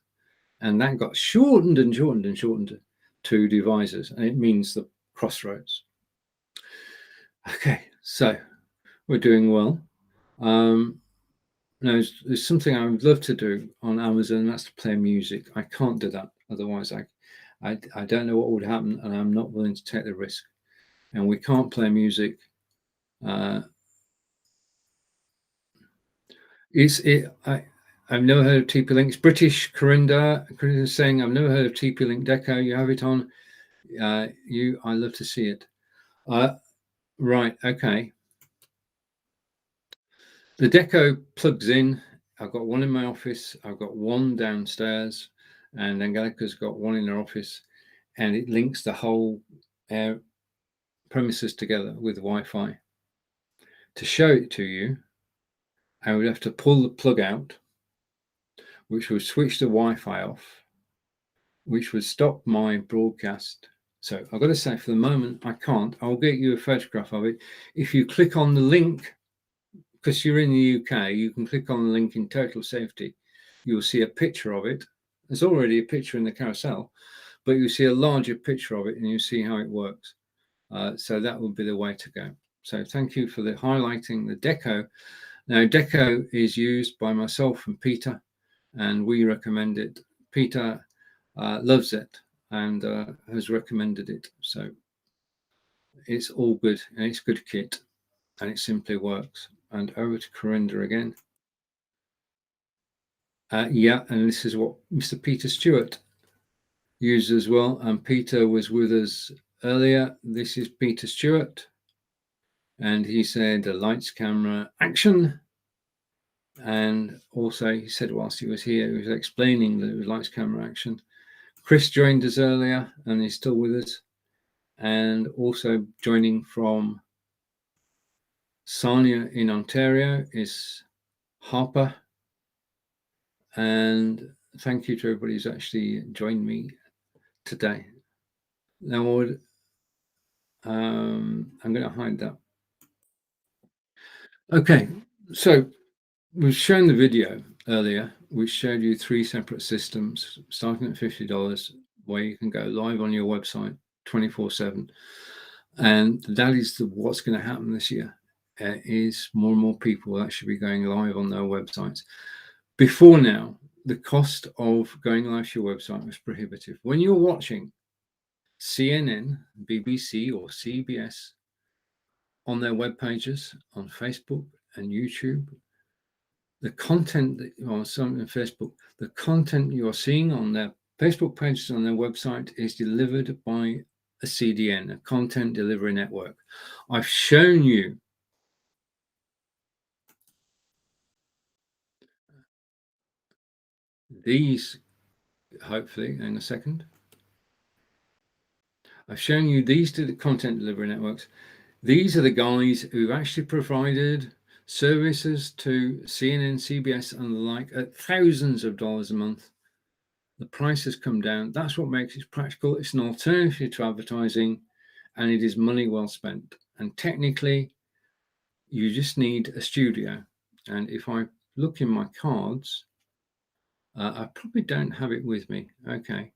S1: and that got shortened and shortened and shortened to Devisors, and it means the crossroads. Okay, so we're doing well. Now, there's something I would love to do on Amazon, and that's to play music. I can't do that, otherwise I don't know what would happen, and I'm not willing to take the risk. And we can't play music. I've never heard of TP-Link. It's British. Corinda is saying, I've never heard of TP-Link Deco. You have it on. I love to see it. Right, okay. The Deco plugs in. I've got one in my office. I've got one downstairs, and Angelica's got one in her office, and it links the whole premises together with Wi-Fi. To show it to you, I would have to pull the plug out, which would switch the Wi-Fi off, which would stop my broadcast. So I've got to say, for the moment, I can't. I'll get you a photograph of it. If you click on the link, because you're in the UK, you can click on the link in Total Safety. You'll see a picture of it. There's already a picture in the carousel, but you see a larger picture of it and you see how it works. So that would be the way to go. So thank you for the highlighting the Deco. Now, Deco is used by myself and Peter, and we recommend it. Peter loves it and has recommended it. So it's all good, and it's good kit, and it simply works. And over to Corinda again. Yeah, and this is what Mr. Peter Stewart used as well. And Peter was with us earlier. This is Peter Stewart. And he said, lights, camera, action. And also he said whilst he was here, he was explaining that it was lights, camera, action. Chris joined us earlier and he's still with us. And also joining from Sarnia in Ontario is Harper. And thank you to everybody who's actually joined me today. Now, I'm going to hide that. Okay, so we've shown the video earlier, which showed you 3 separate systems starting at $50, where you can go live on your website 24/7. And that is what's going to happen this year. Is more and more people will actually be going live on their websites. Before now, the cost of going live to your website was prohibitive. When you're watching CNN, BBC, or CBS on their web pages, on Facebook and YouTube, the content that on some in Facebook, the content you're seeing on their Facebook pages on their website is delivered by a CDN, a content delivery network. I've shown you these, hopefully in a second. I've shown you these to the content delivery networks. These are the guys who actually provided services to CNN, CBS, and the like at thousands of dollars a month. The price has come down. That's what makes it practical. It's an alternative to advertising, and it is money well spent. And technically, you just need a studio. And if I look in my cards, I probably don't have it with me. Okay.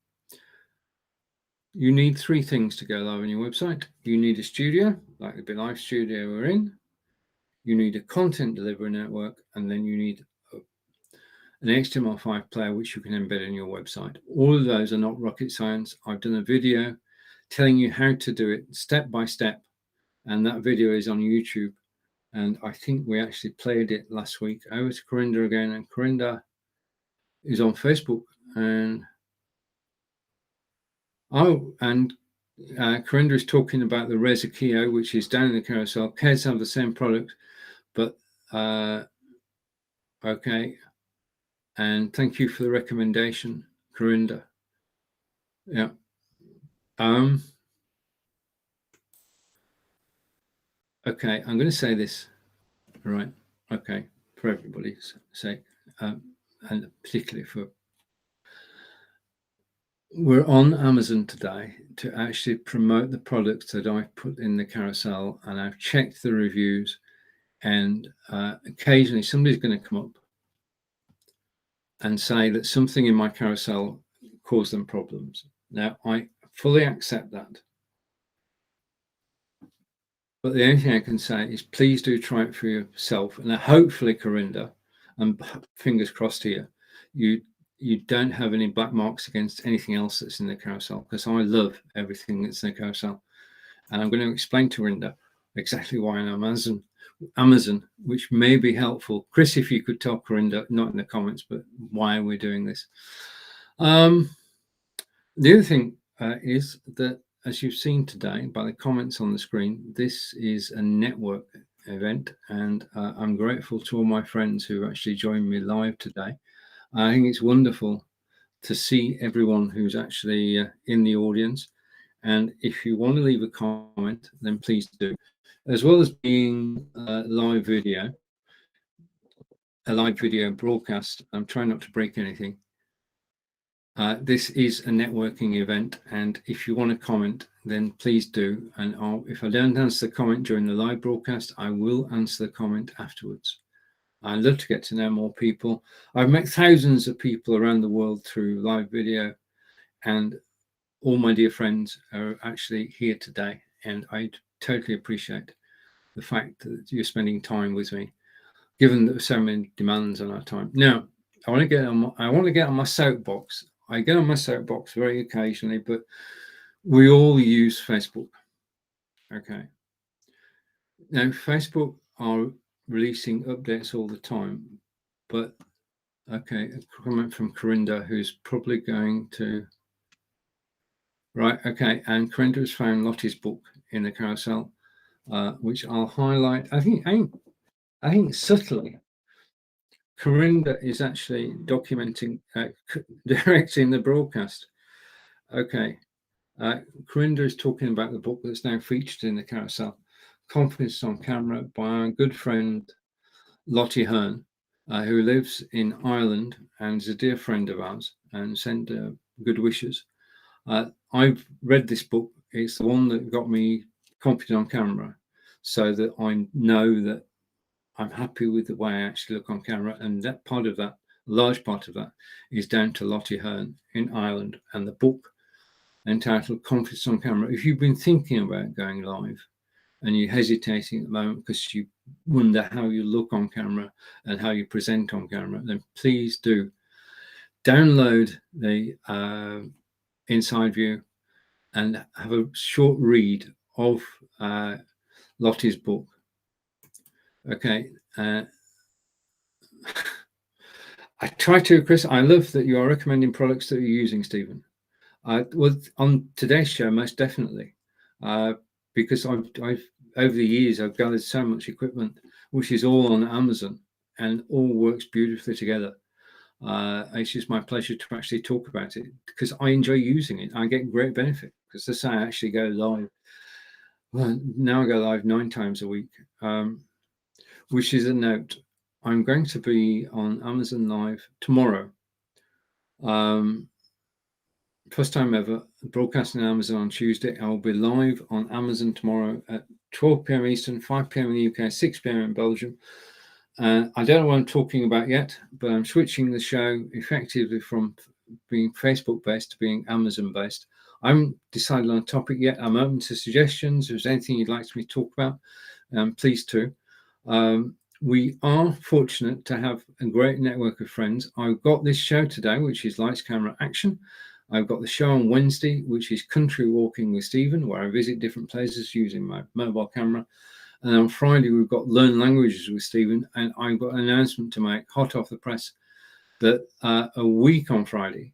S1: You need 3 things to go live on your website. You need a studio, like the BeLive studio we're in. You need a content delivery network, and then you need an HTML5 player, which you can embed in your website. All of those are not rocket science. I've done a video telling you how to do it step by step, and that video is on YouTube. And I think we actually played it last week. Over to Corinda again, and Corinda is on Facebook. And Corinda is talking about the Reza Keo, which is down in the carousel. Keds have the same product, but okay. And thank you for the recommendation, Corinda. Yeah. Okay, I'm going to say this. Right. Okay. for everybody's sake, and particularly for. We're on Amazon today to actually promote the products that I've put in the carousel, and I've checked the reviews, and occasionally somebody's going to come up and say that something in my carousel caused them problems. Now, I fully accept that. But the only thing I can say is please do try it for yourself. And hopefully, Corinda, and fingers crossed here, you don't have any black marks against anything else that's in the carousel, because I love everything that's in the carousel. And I'm going to explain to Corinda exactly why on Amazon, which may be helpful. Chris, if you could tell Corinda, not in the comments, but why we're doing this. The other thing is that, as you've seen today by the comments on the screen, this is a network event, and I'm grateful to all my friends who actually joined me live today. I think it's wonderful to see everyone who's actually in the audience. And if you want to leave a comment, then please do. As well as being a live video broadcast, I'm trying not to break anything. This is a networking event, and if you want to comment, then please do. And if I don't answer the comment during the live broadcast, I will answer the comment afterwards. I'd love to get to know more people. I've met thousands of people around the world through live video, and all my dear friends are actually here today, and I totally appreciate the fact that you're spending time with me, given that there's so many demands on our time. Now, I want to get on my soapbox. I get on my soapbox very occasionally, but we all use Facebook. Okay. Now, Facebook are releasing updates all the time, but okay, a comment from Corinda, who's probably going to. Right, okay, and Corinda has found Lottie's book in the carousel, which I'll highlight. I think subtly, Corinda is actually documenting, directing the broadcast. Okay, Corinda is talking about the book that's now featured in the carousel, Confidence on Camera, by our good friend Lottie Hearn, who lives in Ireland and is a dear friend of ours, and sent good wishes. I've read this book. It's the one that got me confident on camera, so that I know that I'm happy with the way I actually look on camera. And that part of that, large part of that, is down to Lottie Hearn in Ireland, and the book entitled Confidence on Camera. If you've been thinking about going live and you're hesitating at the moment because you wonder how you look on camera and how you present on camera, then please do download the Inside View and have a short read of Lottie's book. Okay. I try to, Chris, I love that you are recommending products that you're using, Stephen. Well, on today's show, most definitely, because I've over the years, I've gathered so much equipment, which is all on Amazon and all works beautifully together. It's just my pleasure to actually talk about it because I enjoy using it. I get great benefit because as I actually go live. Well, now I go live 9 times a week, which is a note. I'm going to be on Amazon Live tomorrow. First time ever broadcasting on Amazon on Tuesday. I'll be live on Amazon tomorrow at 12 p.m. Eastern, 5 p.m. in the UK, 6 p.m. in Belgium. I don't know what I'm talking about yet, but I'm switching the show effectively from being Facebook based to being Amazon based. I haven't decided on a topic yet. I'm open to suggestions. If there's anything you'd like me to talk about, please do. We are fortunate to have a great network of friends. I've got this show today, which is Lights, Camera, Action. I've got the show on Wednesday, which is Country Walking with Stephen, where I visit different places using my mobile camera. And on Friday, we've got Learn Languages with Stephen. And I've got an announcement to make, hot off the press, that a week on Friday,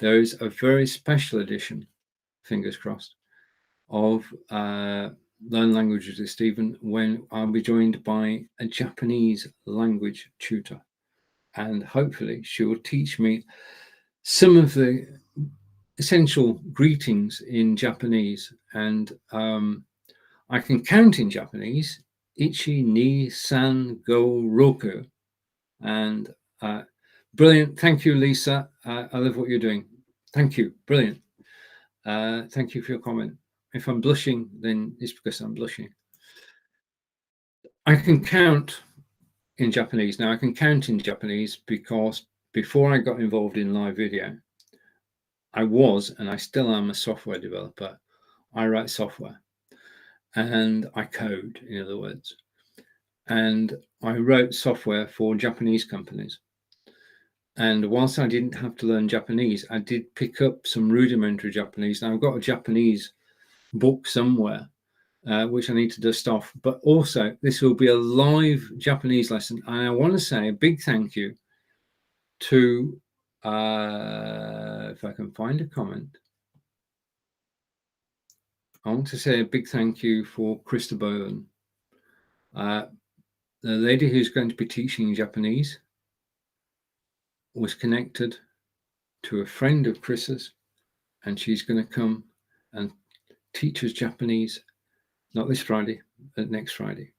S1: there is a very special edition, fingers crossed, of Learn Languages with Stephen, when I'll be joined by a Japanese language tutor. And hopefully she will teach me some of the essential greetings in Japanese. And I can count in Japanese, ichi, ni, san, go, roku. And brilliant. Thank you, Lisa. I love what you're doing. Thank you. Brilliant. Thank you for your comment. If I'm blushing, then it's because I'm blushing. I can count in Japanese. Now, I can count in Japanese because before I got involved in live video, I was, and I still am, a software developer. I write software and I code, in other words. And I wrote software for Japanese companies. And whilst I didn't have to learn Japanese, I did pick up some rudimentary Japanese. Now, I've got a Japanese book somewhere, which I need to dust off. But also, this will be a live Japanese lesson. And I want to say a big thank you to, if I can find a comment, I want to say a big thank you for Krista Bowen, the lady who's going to be teaching Japanese. Was connected to a friend of Chris's, and she's going to come and teach us Japanese, not this Friday, but next Friday.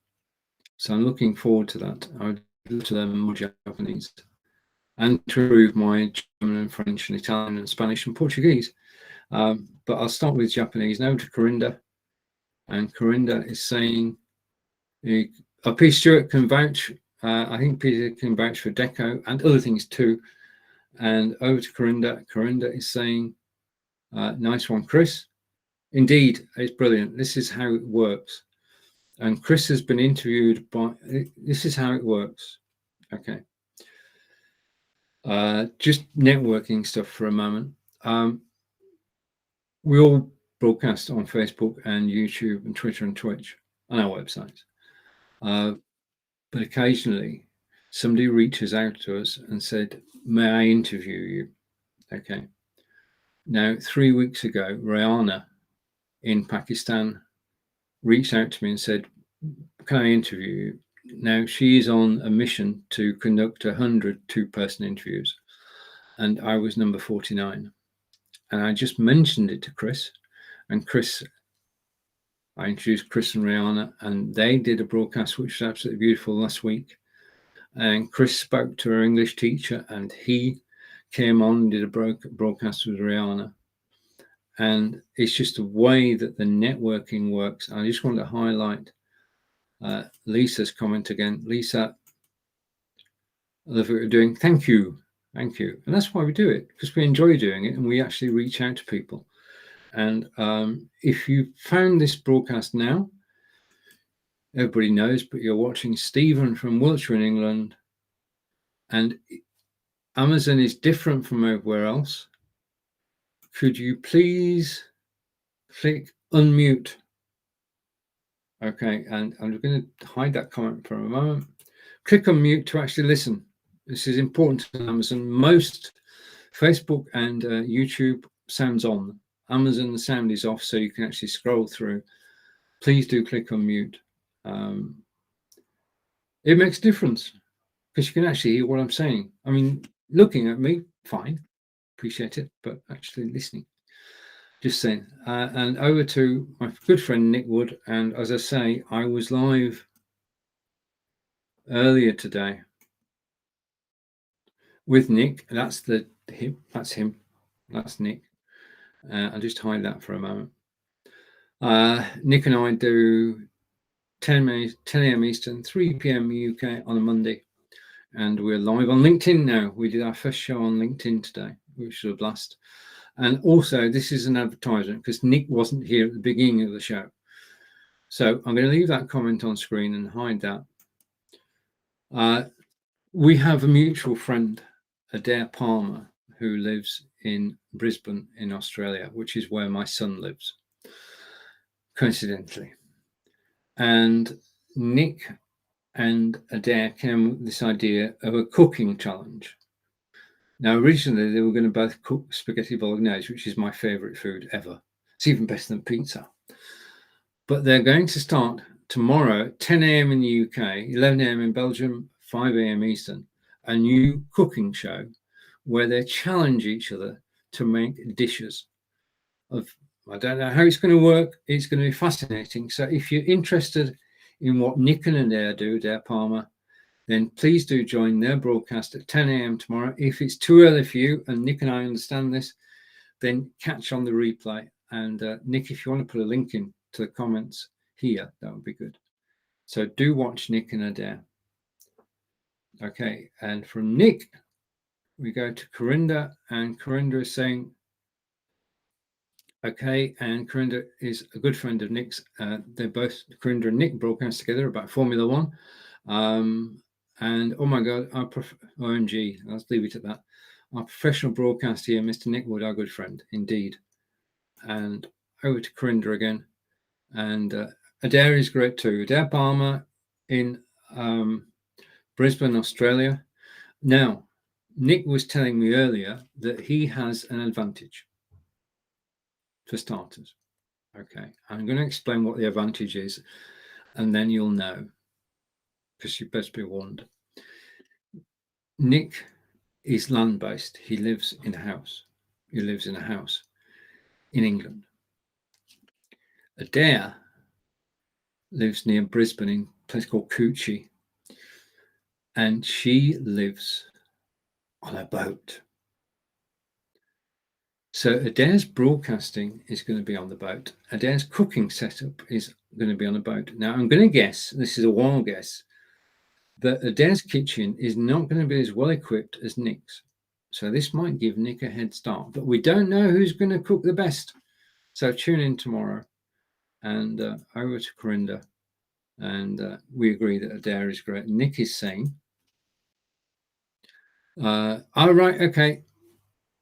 S1: So I'm looking forward to that. I would love to learn more Japanese and to improve my German and French and Italian and Spanish and Portuguese. But I'll start with Japanese now to Corinda. And Corinda is saying, P. Stewart can vouch. I think Peter can vouch for Deco and other things too. And over to Corinda. Corinda is saying, nice one, Chris. Indeed, it's brilliant. This is how it works. And Chris has been interviewed by, this is how it works. Okay. Just networking stuff for a moment. We all broadcast on Facebook and YouTube and Twitter and Twitch on our websites. But occasionally somebody reaches out to us and said, may I interview you? Okay. Now, 3 weeks ago, Rihanna in Pakistan reached out to me and said, can I interview you? Now, she is on a mission to conduct 100 two-person interviews, and I was number 49. And I just mentioned it to Chris, and I introduced Chris and Rihanna, and they did a broadcast which was absolutely beautiful last week. And Chris spoke to her English teacher, and he came on and did a broadcast with Rihanna. And it's just the way that the networking works. I just want to highlight Lisa's comment again. Lisa, I love what you're doing. Thank you. Thank you. And that's why we do it, because we enjoy doing it and we actually reach out to people. And if you found this broadcast now, everybody knows, but you're watching Stephen from Wiltshire in England, and Amazon is different from everywhere else. Could you please click unmute? Okay, and I'm going to hide that comment for a moment. Click on mute to actually listen. This is important to Amazon. Most Facebook and YouTube sounds on. Amazon, the sound is off, so you can actually scroll through. Please do click on mute. It makes a difference because you can actually hear what I'm saying. I mean, looking at me, fine, appreciate it, but actually listening. Just saying. And over to my good friend Nick Wood. And as I say, I was live earlier today with Nick. That's him. That's Nick. I'll just hide that for a moment. Nick and I do 10 a.m. Eastern, 3 p.m. UK on a Monday. And we're live on LinkedIn now. We did our first show on LinkedIn today, which was a blast. And also, this is an advertisement because Nick wasn't here at the beginning of the show. So I'm going to leave that comment on screen and hide that. We have a mutual friend, Adair Palmer, who lives in Brisbane in Australia, which is where my son lives, coincidentally. And Nick and Adair came with this idea of a cooking challenge. Now, originally, they were going to both cook spaghetti bolognese, which is my favorite food ever. It's even better than pizza. But they're going to start tomorrow at 10 a.m. in the UK, 11 a.m. in Belgium, 5 a.m. Eastern, a new cooking show where they challenge each other to make dishes. I don't know how it's going to work. It's going to be fascinating. So if you're interested in what Nick and Adair do, Adair Palmer, then please do join their broadcast at 10 a.m. tomorrow. If it's too early for you, and Nick and I understand this, then catch on the replay. And Nick, if you want to put a link in to the comments here, that would be good. So do watch Nick and Adair. Okay, and from Nick, we go to Corinda, and Corinda is saying, okay, and Corinda is a good friend of Nick's. They're both, Corinda and Nick, broadcast together about Formula One. And oh my God, OMG, let's leave it at that. Our professional broadcast here, Mr. Nick Wood, our good friend, indeed. And over to Corinda again. And Adair is great too. Adair Palmer in Brisbane, Australia. Now, Nick was telling me earlier that he has an advantage for starters. Okay, I'm going to explain what the advantage is, and then you'll know, because you best be warned. Nick is land-based. He lives in a house. He lives in a house in England. Adair lives near Brisbane in a place called Coochie, and she lives on a boat. So Adair's broadcasting is going to be on the boat. Adair's cooking setup is going to be on a boat. Now, I'm going to guess, this is a wild guess, that Adair's kitchen is not going to be as well equipped as Nick's. So this might give Nick a head start, but we don't know who's going to cook the best. So tune in tomorrow, and over to Corinda, and we agree that Adair is great. Nick is saying, all right,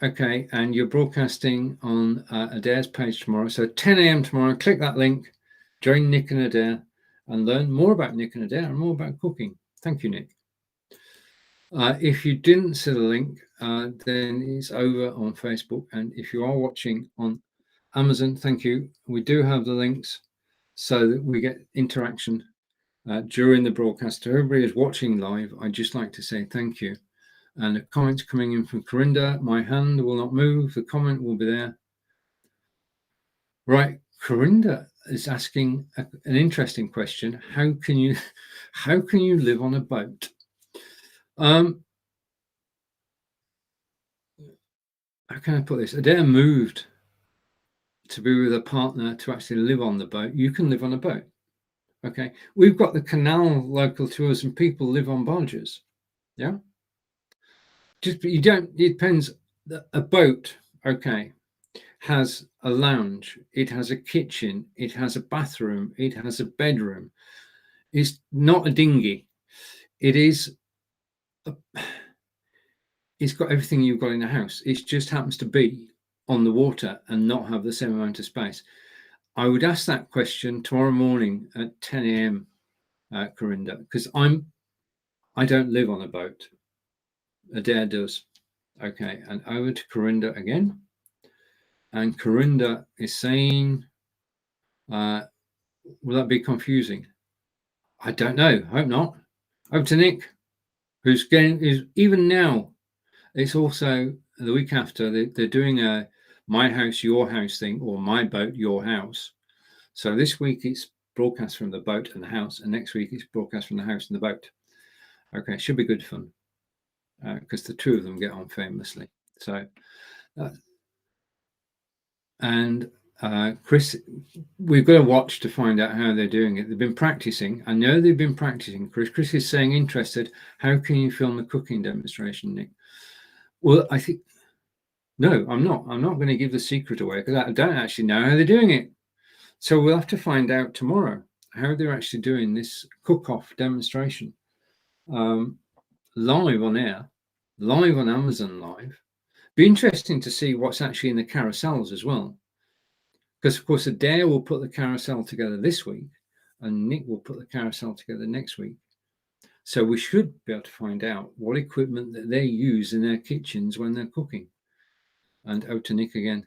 S1: okay, and you're broadcasting on Adair's page tomorrow. So 10 a.m. tomorrow, click that link, join Nick and Adair, and learn more about Nick and Adair and more about cooking. Thank you, Nick. If you didn't see the link, then it's over on Facebook. And if you are watching on Amazon, thank you. We do have the links so that we get interaction during the broadcast. To everybody who's watching live, I'd just like to say thank you. And the comments coming in from Corinda, my hand will not move. The comment will be there. Right, Corinda is asking an interesting question. How can you live on a boat? How can I put this? Adair moved to be with a partner to actually live on the boat. You can live on a boat. Okay, we've got the canal local to us, and people live on barges. Yeah. Just you don't. It depends. A boat, okay, has a lounge. It has a kitchen. It has a bathroom. It has a bedroom. It's not a dinghy. It is. It's got everything you've got in a house. It just happens to be on the water and not have the same amount of space. I would ask that question tomorrow morning at 10 a.m. Corinda, because I don't live on a boat. Adair does. Okay, and over to Corinda again. And Corinda is saying, will that be confusing? I don't know. Hope not. Over to Nick, who's even now. It's also the week after they're doing a My House, Your House thing, or My Boat, Your House. So this week it's broadcast from the boat and the house, and next week it's broadcast from the house and the boat. Okay, should be good fun because the two of them get on famously. So, and Chris, we've got to watch to find out how they're doing it. They've been practicing. I know they've been practicing. Chris is saying interested. How can you film a cooking demonstration, Nick? Well, I think no, I'm not. I'm not going to give the secret away because I don't actually know how they're doing it. So we'll have to find out tomorrow how they're actually doing this cook-off demonstration live on air, live on Amazon Live. Be interesting to see what's actually in the carousels as well, because of course Adair will put the carousel together this week, and Nick will put the carousel together next week. So we should be able to find out what equipment that they use in their kitchens when they're cooking. And out to Nick again.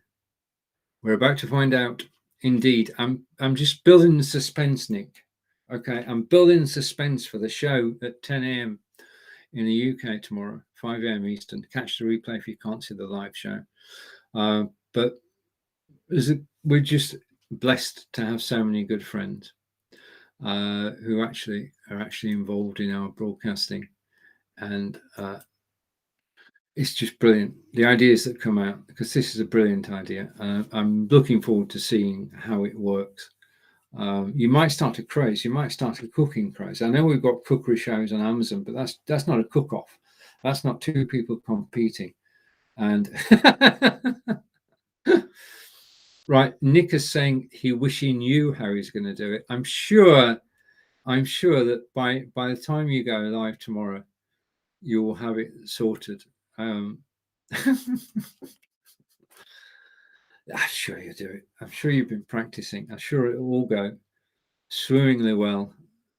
S1: We're about to find out. Indeed, I'm just building the suspense, Nick. Okay, I'm building suspense for the show at 10 a.m. in the UK tomorrow, 5 a.m. Eastern. Catch the replay if you can't see the live show. But we're just blessed to have so many good friends. who actually are involved in our broadcasting, and it's just brilliant, the ideas that come out, because this is a brilliant idea. I'm looking forward to seeing how it works. You might start a craze, you might start a cooking craze. I know we've got cookery shows on Amazon, but that's not a cook-off. That's not two people competing. And right, Nick is saying he wish he knew how he's going to do it. I'm sure that by the time you go live tomorrow, you will have it sorted. I'm sure you do it. I'm sure you've been practicing. I'm sure it will all go swimmingly well.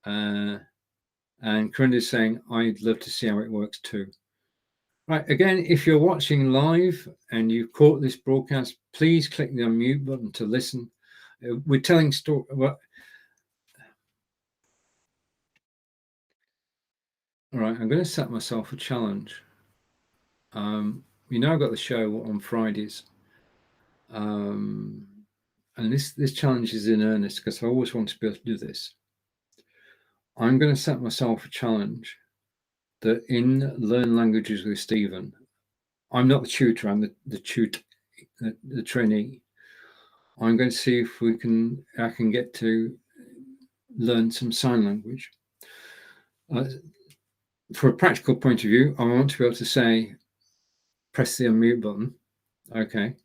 S1: And Corinda's saying, I'd love to see how it works too. Right, again, if you're watching live and you caught this broadcast, please click the unmute button to listen. We're telling story. Well, all right, I'm going to set myself a challenge. You know, I've got the show on Fridays. And this challenge is in earnest because I always want to be able to do this. I'm going to set myself a challenge that in Learn Languages with Stephen, I'm not the tutor, I'm the trainee. I'm going to see if I can get to learn some sign language. For a practical point of view, I want to be able to say, press the unmute button, okay,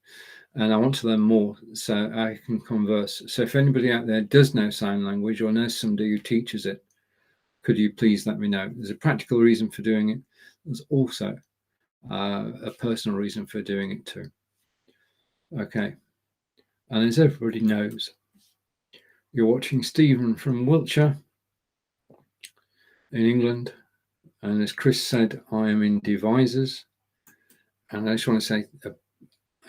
S1: and I want to learn more so I can converse. So if anybody out there does know sign language or knows somebody who teaches it, could you please let me know? There's a practical reason for doing it. There's also a personal reason for doing it too. Okay, and as everybody knows, you're watching Stephen from Wiltshire in England, and as Chris said, I am in Devisors, and I just want to say,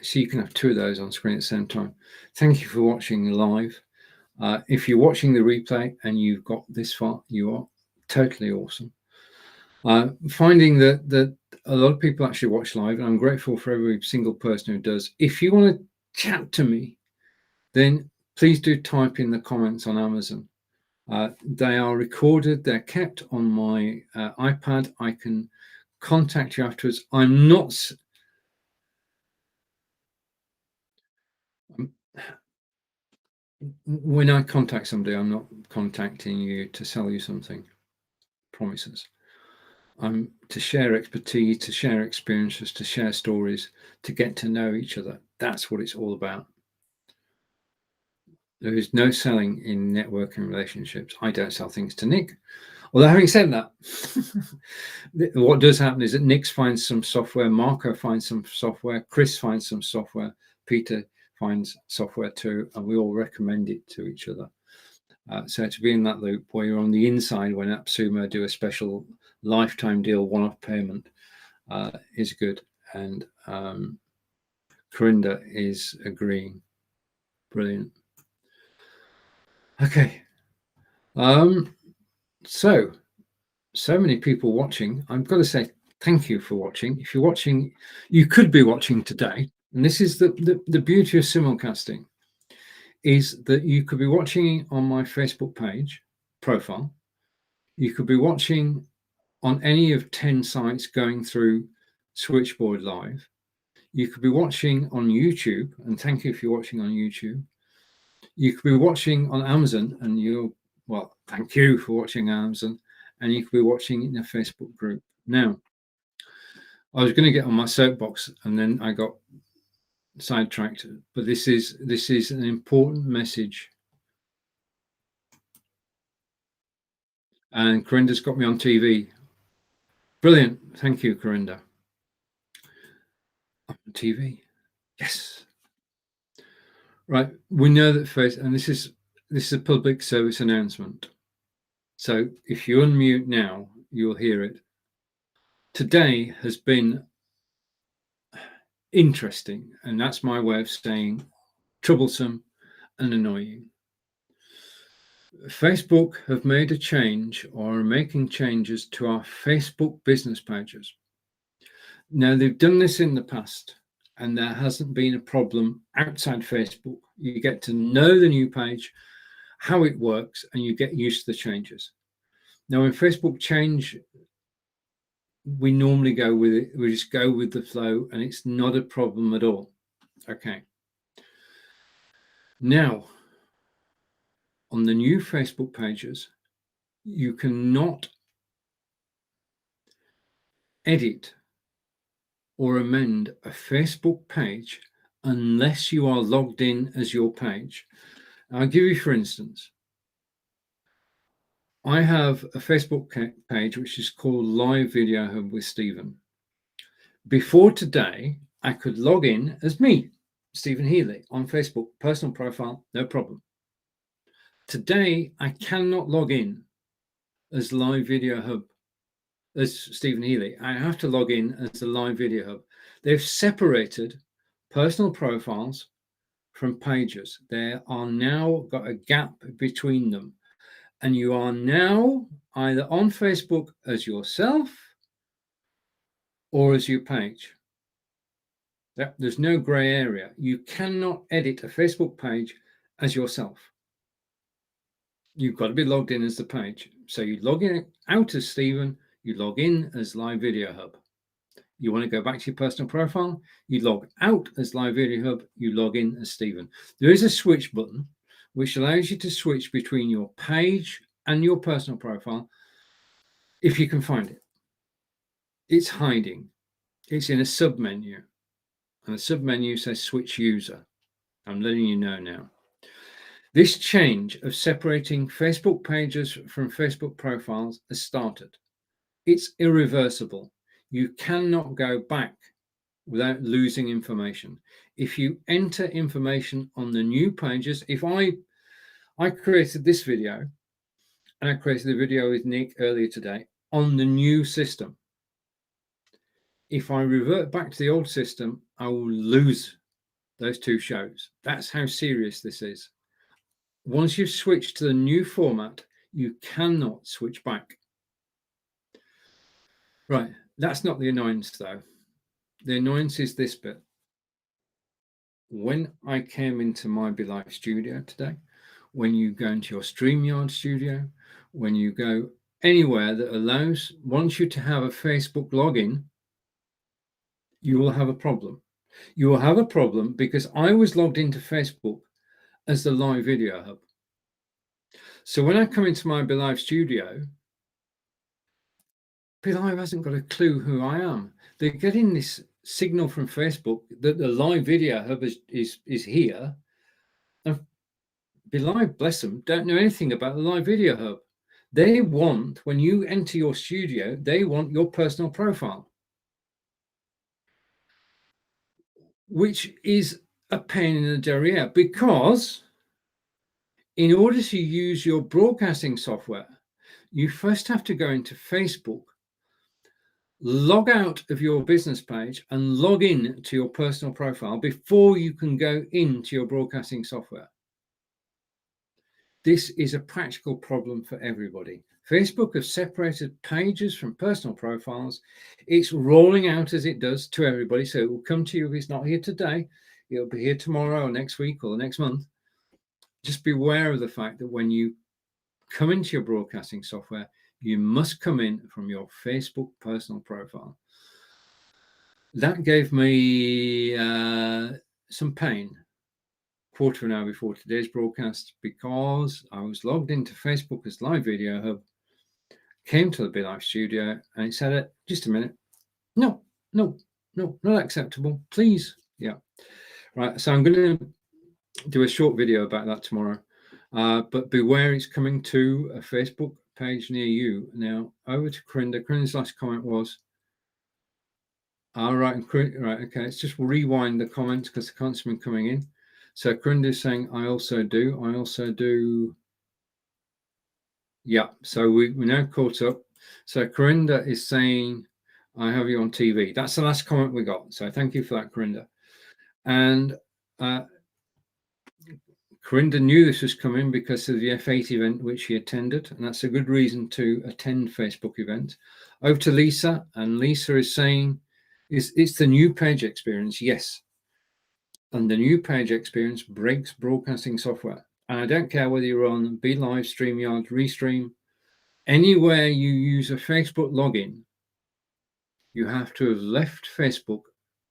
S1: so you can have two of those on screen at the same time. Thank you for watching live. If you're watching the replay and you've got this far, you are totally awesome. Finding that a lot of people actually watch live, and I'm grateful for every single person who does. If you want to chat to me, then please do type in the comments on Amazon. They are recorded, they're kept on my iPad. I can contact you afterwards. I'm not... When I contact somebody, I'm not contacting you to sell you something, promises. I'm to share expertise, to share experiences, to share stories, to get to know each other. That's what it's all about. There is no selling in networking relationships. I don't sell things to Nick. Although having said that, what does happen is that Nick finds some software, Marco finds some software, Chris finds some software, Peter finds software too, and we all recommend it to each other. So to be in that loop where you're on the inside when AppSumo do a special lifetime deal, one-off payment, is good. And Corinda is agreeing. Brilliant. Okay. So many people watching. I've got to say thank you for watching. If you're watching, you could be watching today. And this is the beauty of simulcasting, is that you could be watching on my Facebook page profile. You could be watching on any of 10 sites going through Switchboard Live. You could be watching on YouTube, and thank you if you're watching on YouTube. You could be watching on Amazon, and thank you for watching Amazon, and you could be watching in a Facebook group. Now, I was going to get on my soapbox, and then I got sidetracked, but this is an important message. And Corinda's got me on TV. Brilliant. Thank you, Corinda. On TV. Yes. Right. We know that and this is a public service announcement. So if you unmute now, you'll hear it. Today has been interesting, and that's my way of saying troublesome and annoying. Facebook have made a change, or are making changes to our Facebook business pages. Now, they've done this in the past, and there hasn't been a problem outside Facebook. You get to know the new page, how it works, and you get used to the changes. Now, when Facebook change, we normally go with it. We just go with the flow, and it's not a problem at all. Okay. Now, on the new Facebook pages, you cannot edit or amend a Facebook page unless you are logged in as your page. I'll give you, for instance, I have a Facebook page which is called Live Video Hub with Stephen. Before today, I could log in as me, Stephen Healy, on Facebook, personal profile, no problem. Today, I cannot log in as Live Video Hub, as Stephen Healy. I have to log in as the Live Video Hub. They've separated personal profiles from pages. There are now got a gap between them. And you are now either on Facebook as yourself or as your page. There's no gray area. You cannot edit a Facebook page as yourself. You've got to be logged in as the page. So you log in out as Stephen, you log in as Live Video Hub. You want to go back to your personal profile, you log out as Live Video Hub, you log in as Stephen. There is a switch button which allows you to switch between your page and your personal profile if you can find it. It's hiding. It's in a sub-menu. And the sub-menu says switch user. I'm letting you know now. This change of separating Facebook pages from Facebook profiles has started. It's irreversible. You cannot go back without losing information. If you enter information on the new pages, if I created this video, and I created a video with Nick earlier today on the new system. If I revert back to the old system, I will lose those two shows. That's how serious this is. Once you've switched to the new format, you cannot switch back. Right, that's not the annoyance though. The annoyance is this bit. When I came into my BeLive studio today, when you go into your StreamYard studio, when you go anywhere that wants you to have a Facebook login, you will have a problem. You will have a problem because I was logged into Facebook as the Live Video Hub. So when I come into my BeLive studio, BeLive hasn't got a clue who I am. They're getting this signal from Facebook that the Live Video Hub is here. And BeLive, bless them, don't know anything about the Live Video Hub. They want, when you enter your studio, they want your personal profile, which is a pain in the derriere, because in order to use your broadcasting software, you first have to go into Facebook, log out of your business page and log in to your personal profile before you can go into your broadcasting software. This is a practical problem for everybody. Facebook has separated pages from personal profiles. It's rolling out as it does to everybody. So it will come to you if it's not here today. It'll be here tomorrow or next week or the next month. Just beware of the fact that when you come into your broadcasting software, you must come in from your Facebook personal profile. That gave me some pain. Quarter of an hour before today's broadcast, because I was logged into Facebook as Live Video Hub, came to the BeLive studio, and it said, just a minute, no, not acceptable, please. Yeah, right. So I'm going to do a short video about that tomorrow, but beware, it's coming to a Facebook page near you. Now over to Corinda. Corinda's last comment was, all right, right, okay, let's just rewind the comments because I can't see them coming in. So Corinda is saying, I also do. Yeah, so we're now caught up. So Corinda is saying, I have you on TV. That's the last comment we got. So thank you for that, Corinda. And Corinda knew this was coming because of the F8 event which she attended, and that's a good reason to attend Facebook events. Over to Lisa, and Lisa is saying, it's the new page experience. Yes. And the new page experience breaks broadcasting software. And I don't care whether you're on BeLive, StreamYard, Restream, anywhere you use a Facebook login, you have to have left Facebook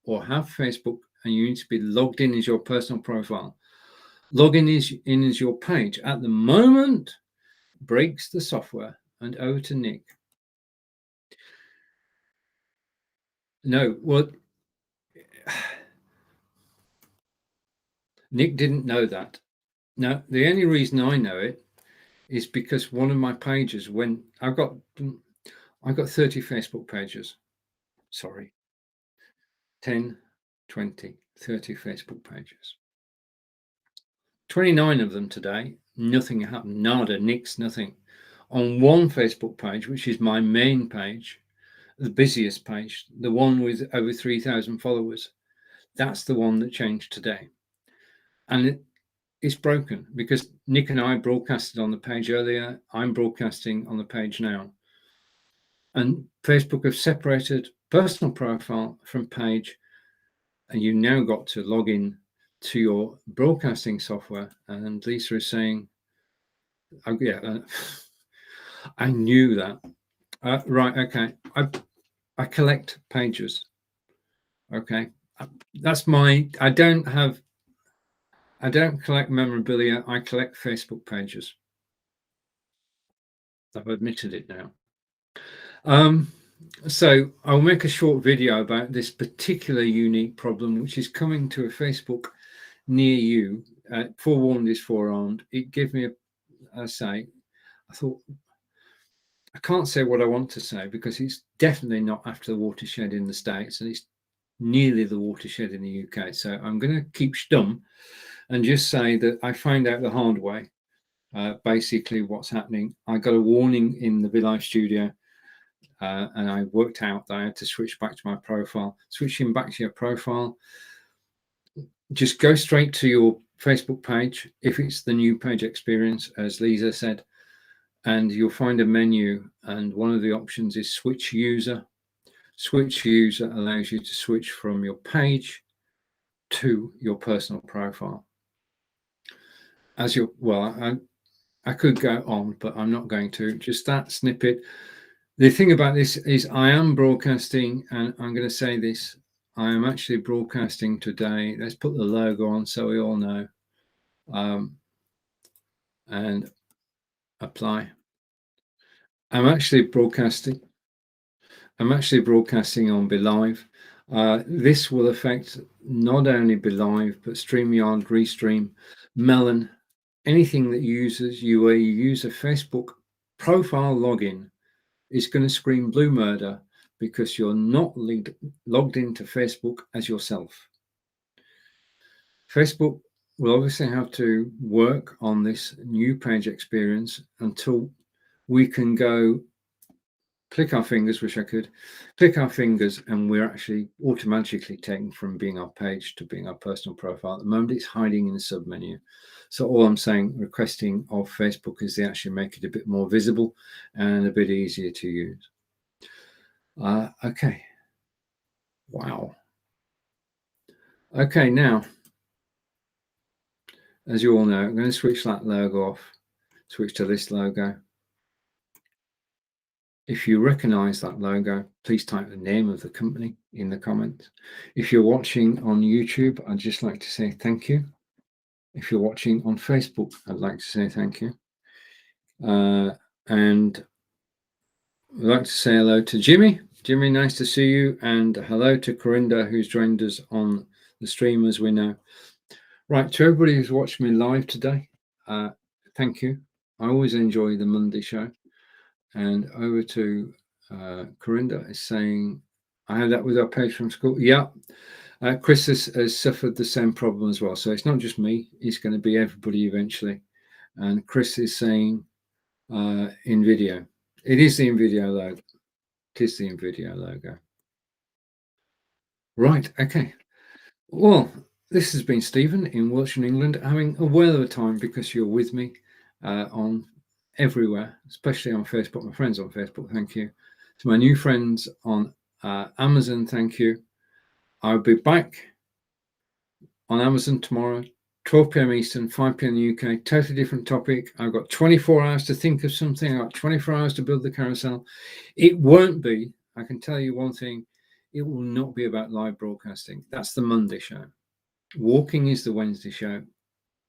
S1: or have Facebook, and you need to be logged in as your personal profile. Logging in as your page. At the moment, breaks the software. And over to Nick. No, well, Nick didn't know that. Now, the only reason I know it is because one of my pages, when I've got 30 Facebook pages. Sorry, 10, 20, 30 Facebook pages. 29 of them today, nothing happened, nada, nix, nothing. On one Facebook page, which is my main page, the busiest page, the one with over 3,000 followers, that's the one that changed today. And it's broken because Nick and I broadcasted on the page earlier. I'm broadcasting on the page now. And Facebook have separated personal profile from page, and you now got to log in to your broadcasting software. And Lisa is saying, oh, yeah, I knew that. Right, okay. I collect pages. Okay, that's I don't collect memorabilia. I collect Facebook pages. I've admitted it now. So I'll make a short video about this particular unique problem, which is coming to a Facebook near you. Forewarned is forearmed. It gave me I thought, I can't say what I want to say because it's definitely not after the watershed in the States, and it's nearly the watershed in the UK. So I'm going to keep stum and just say that I found out the hard way, basically what's happening. I got a warning in the BeLive studio, and I worked out that I had to switch back to my profile. Switching back to your profile, just go straight to your Facebook page if it's the new page experience, as Lisa said, and you'll find a menu, and one of the options is switch user. Switch user allows you to switch from your page to your personal profile. As your I could go on, but I'm not going to. Just that snippet. The thing about this is I am broadcasting, and I'm going to say this, I am actually broadcasting today. Let's put the logo on so we all know, and apply. I'm actually broadcasting on BeLive. This will affect not only BeLive, but StreamYard, Restream, Melon, anything that uses you use a Facebook profile login is going to scream blue murder because you're not logged into Facebook as yourself. Facebook will obviously have to work on this new page experience until we can go click our fingers, wish I could, click our fingers, and we're actually automatically taken from being our page to being our personal profile. At the moment, it's hiding in the submenu. So all I'm saying, requesting of Facebook, is they actually make it a bit more visible and a bit easier to use. Okay. Wow. Okay, now, as you all know, I'm going to switch that logo off, switch to this logo. If you recognize that logo, please type the name of the company in the comments. If you're watching on YouTube, I'd just like to say thank you. If you're watching on Facebook, I'd like to say thank you. And I'd like to say hello to Jimmy. Jimmy, nice to see you. And hello to Corinda, who's joined us on the stream, as we know. Right, to everybody who's watched me live today, thank you. I always enjoy the Monday show. And over to Corinda is saying, I had that with our page from school. Yeah, Chris has suffered the same problem as well. So it's not just me, it's going to be everybody eventually. And Chris is saying in video. It is the InVideo logo. It is the InVideo logo. Right, okay. Well, this has been Stephen in Wiltshire, England, having a whale of a time because you're with me on everywhere, especially on Facebook. My friends on Facebook, thank you. To my new friends on Amazon, thank you. I'll be back on Amazon tomorrow 12 p.m. Eastern, 5 p.m. UK, totally different topic. I've got 24 hours to think of something. I've got 24 hours to build the carousel. It won't be, I can tell you one thing, it will not be about live broadcasting. That's the Monday show. Walking is the Wednesday show.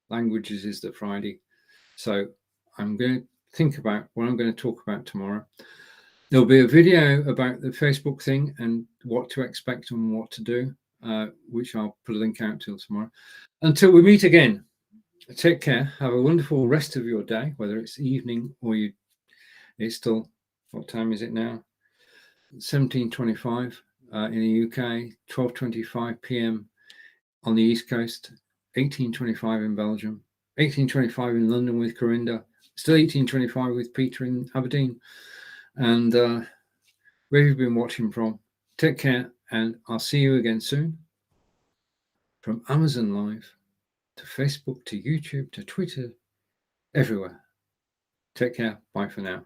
S1: Languages is the Friday. So I'm going to think about what I'm going to talk about tomorrow. There'll be a video about the Facebook thing and what to expect and what to do, which I'll put a link out till tomorrow. Until we meet again, take care. Have a wonderful rest of your day, whether it's evening or it's still, what time is it now? 17:25 in the UK, 12:25 p.m. on the East Coast, 18:25 in Belgium, 18:25 in London with Corinda, still 18:25 with Peter in Aberdeen. And where you've been watching from, take care, and I'll see you again soon. From Amazon Live to Facebook to YouTube to Twitter, everywhere. Take care. Bye for now.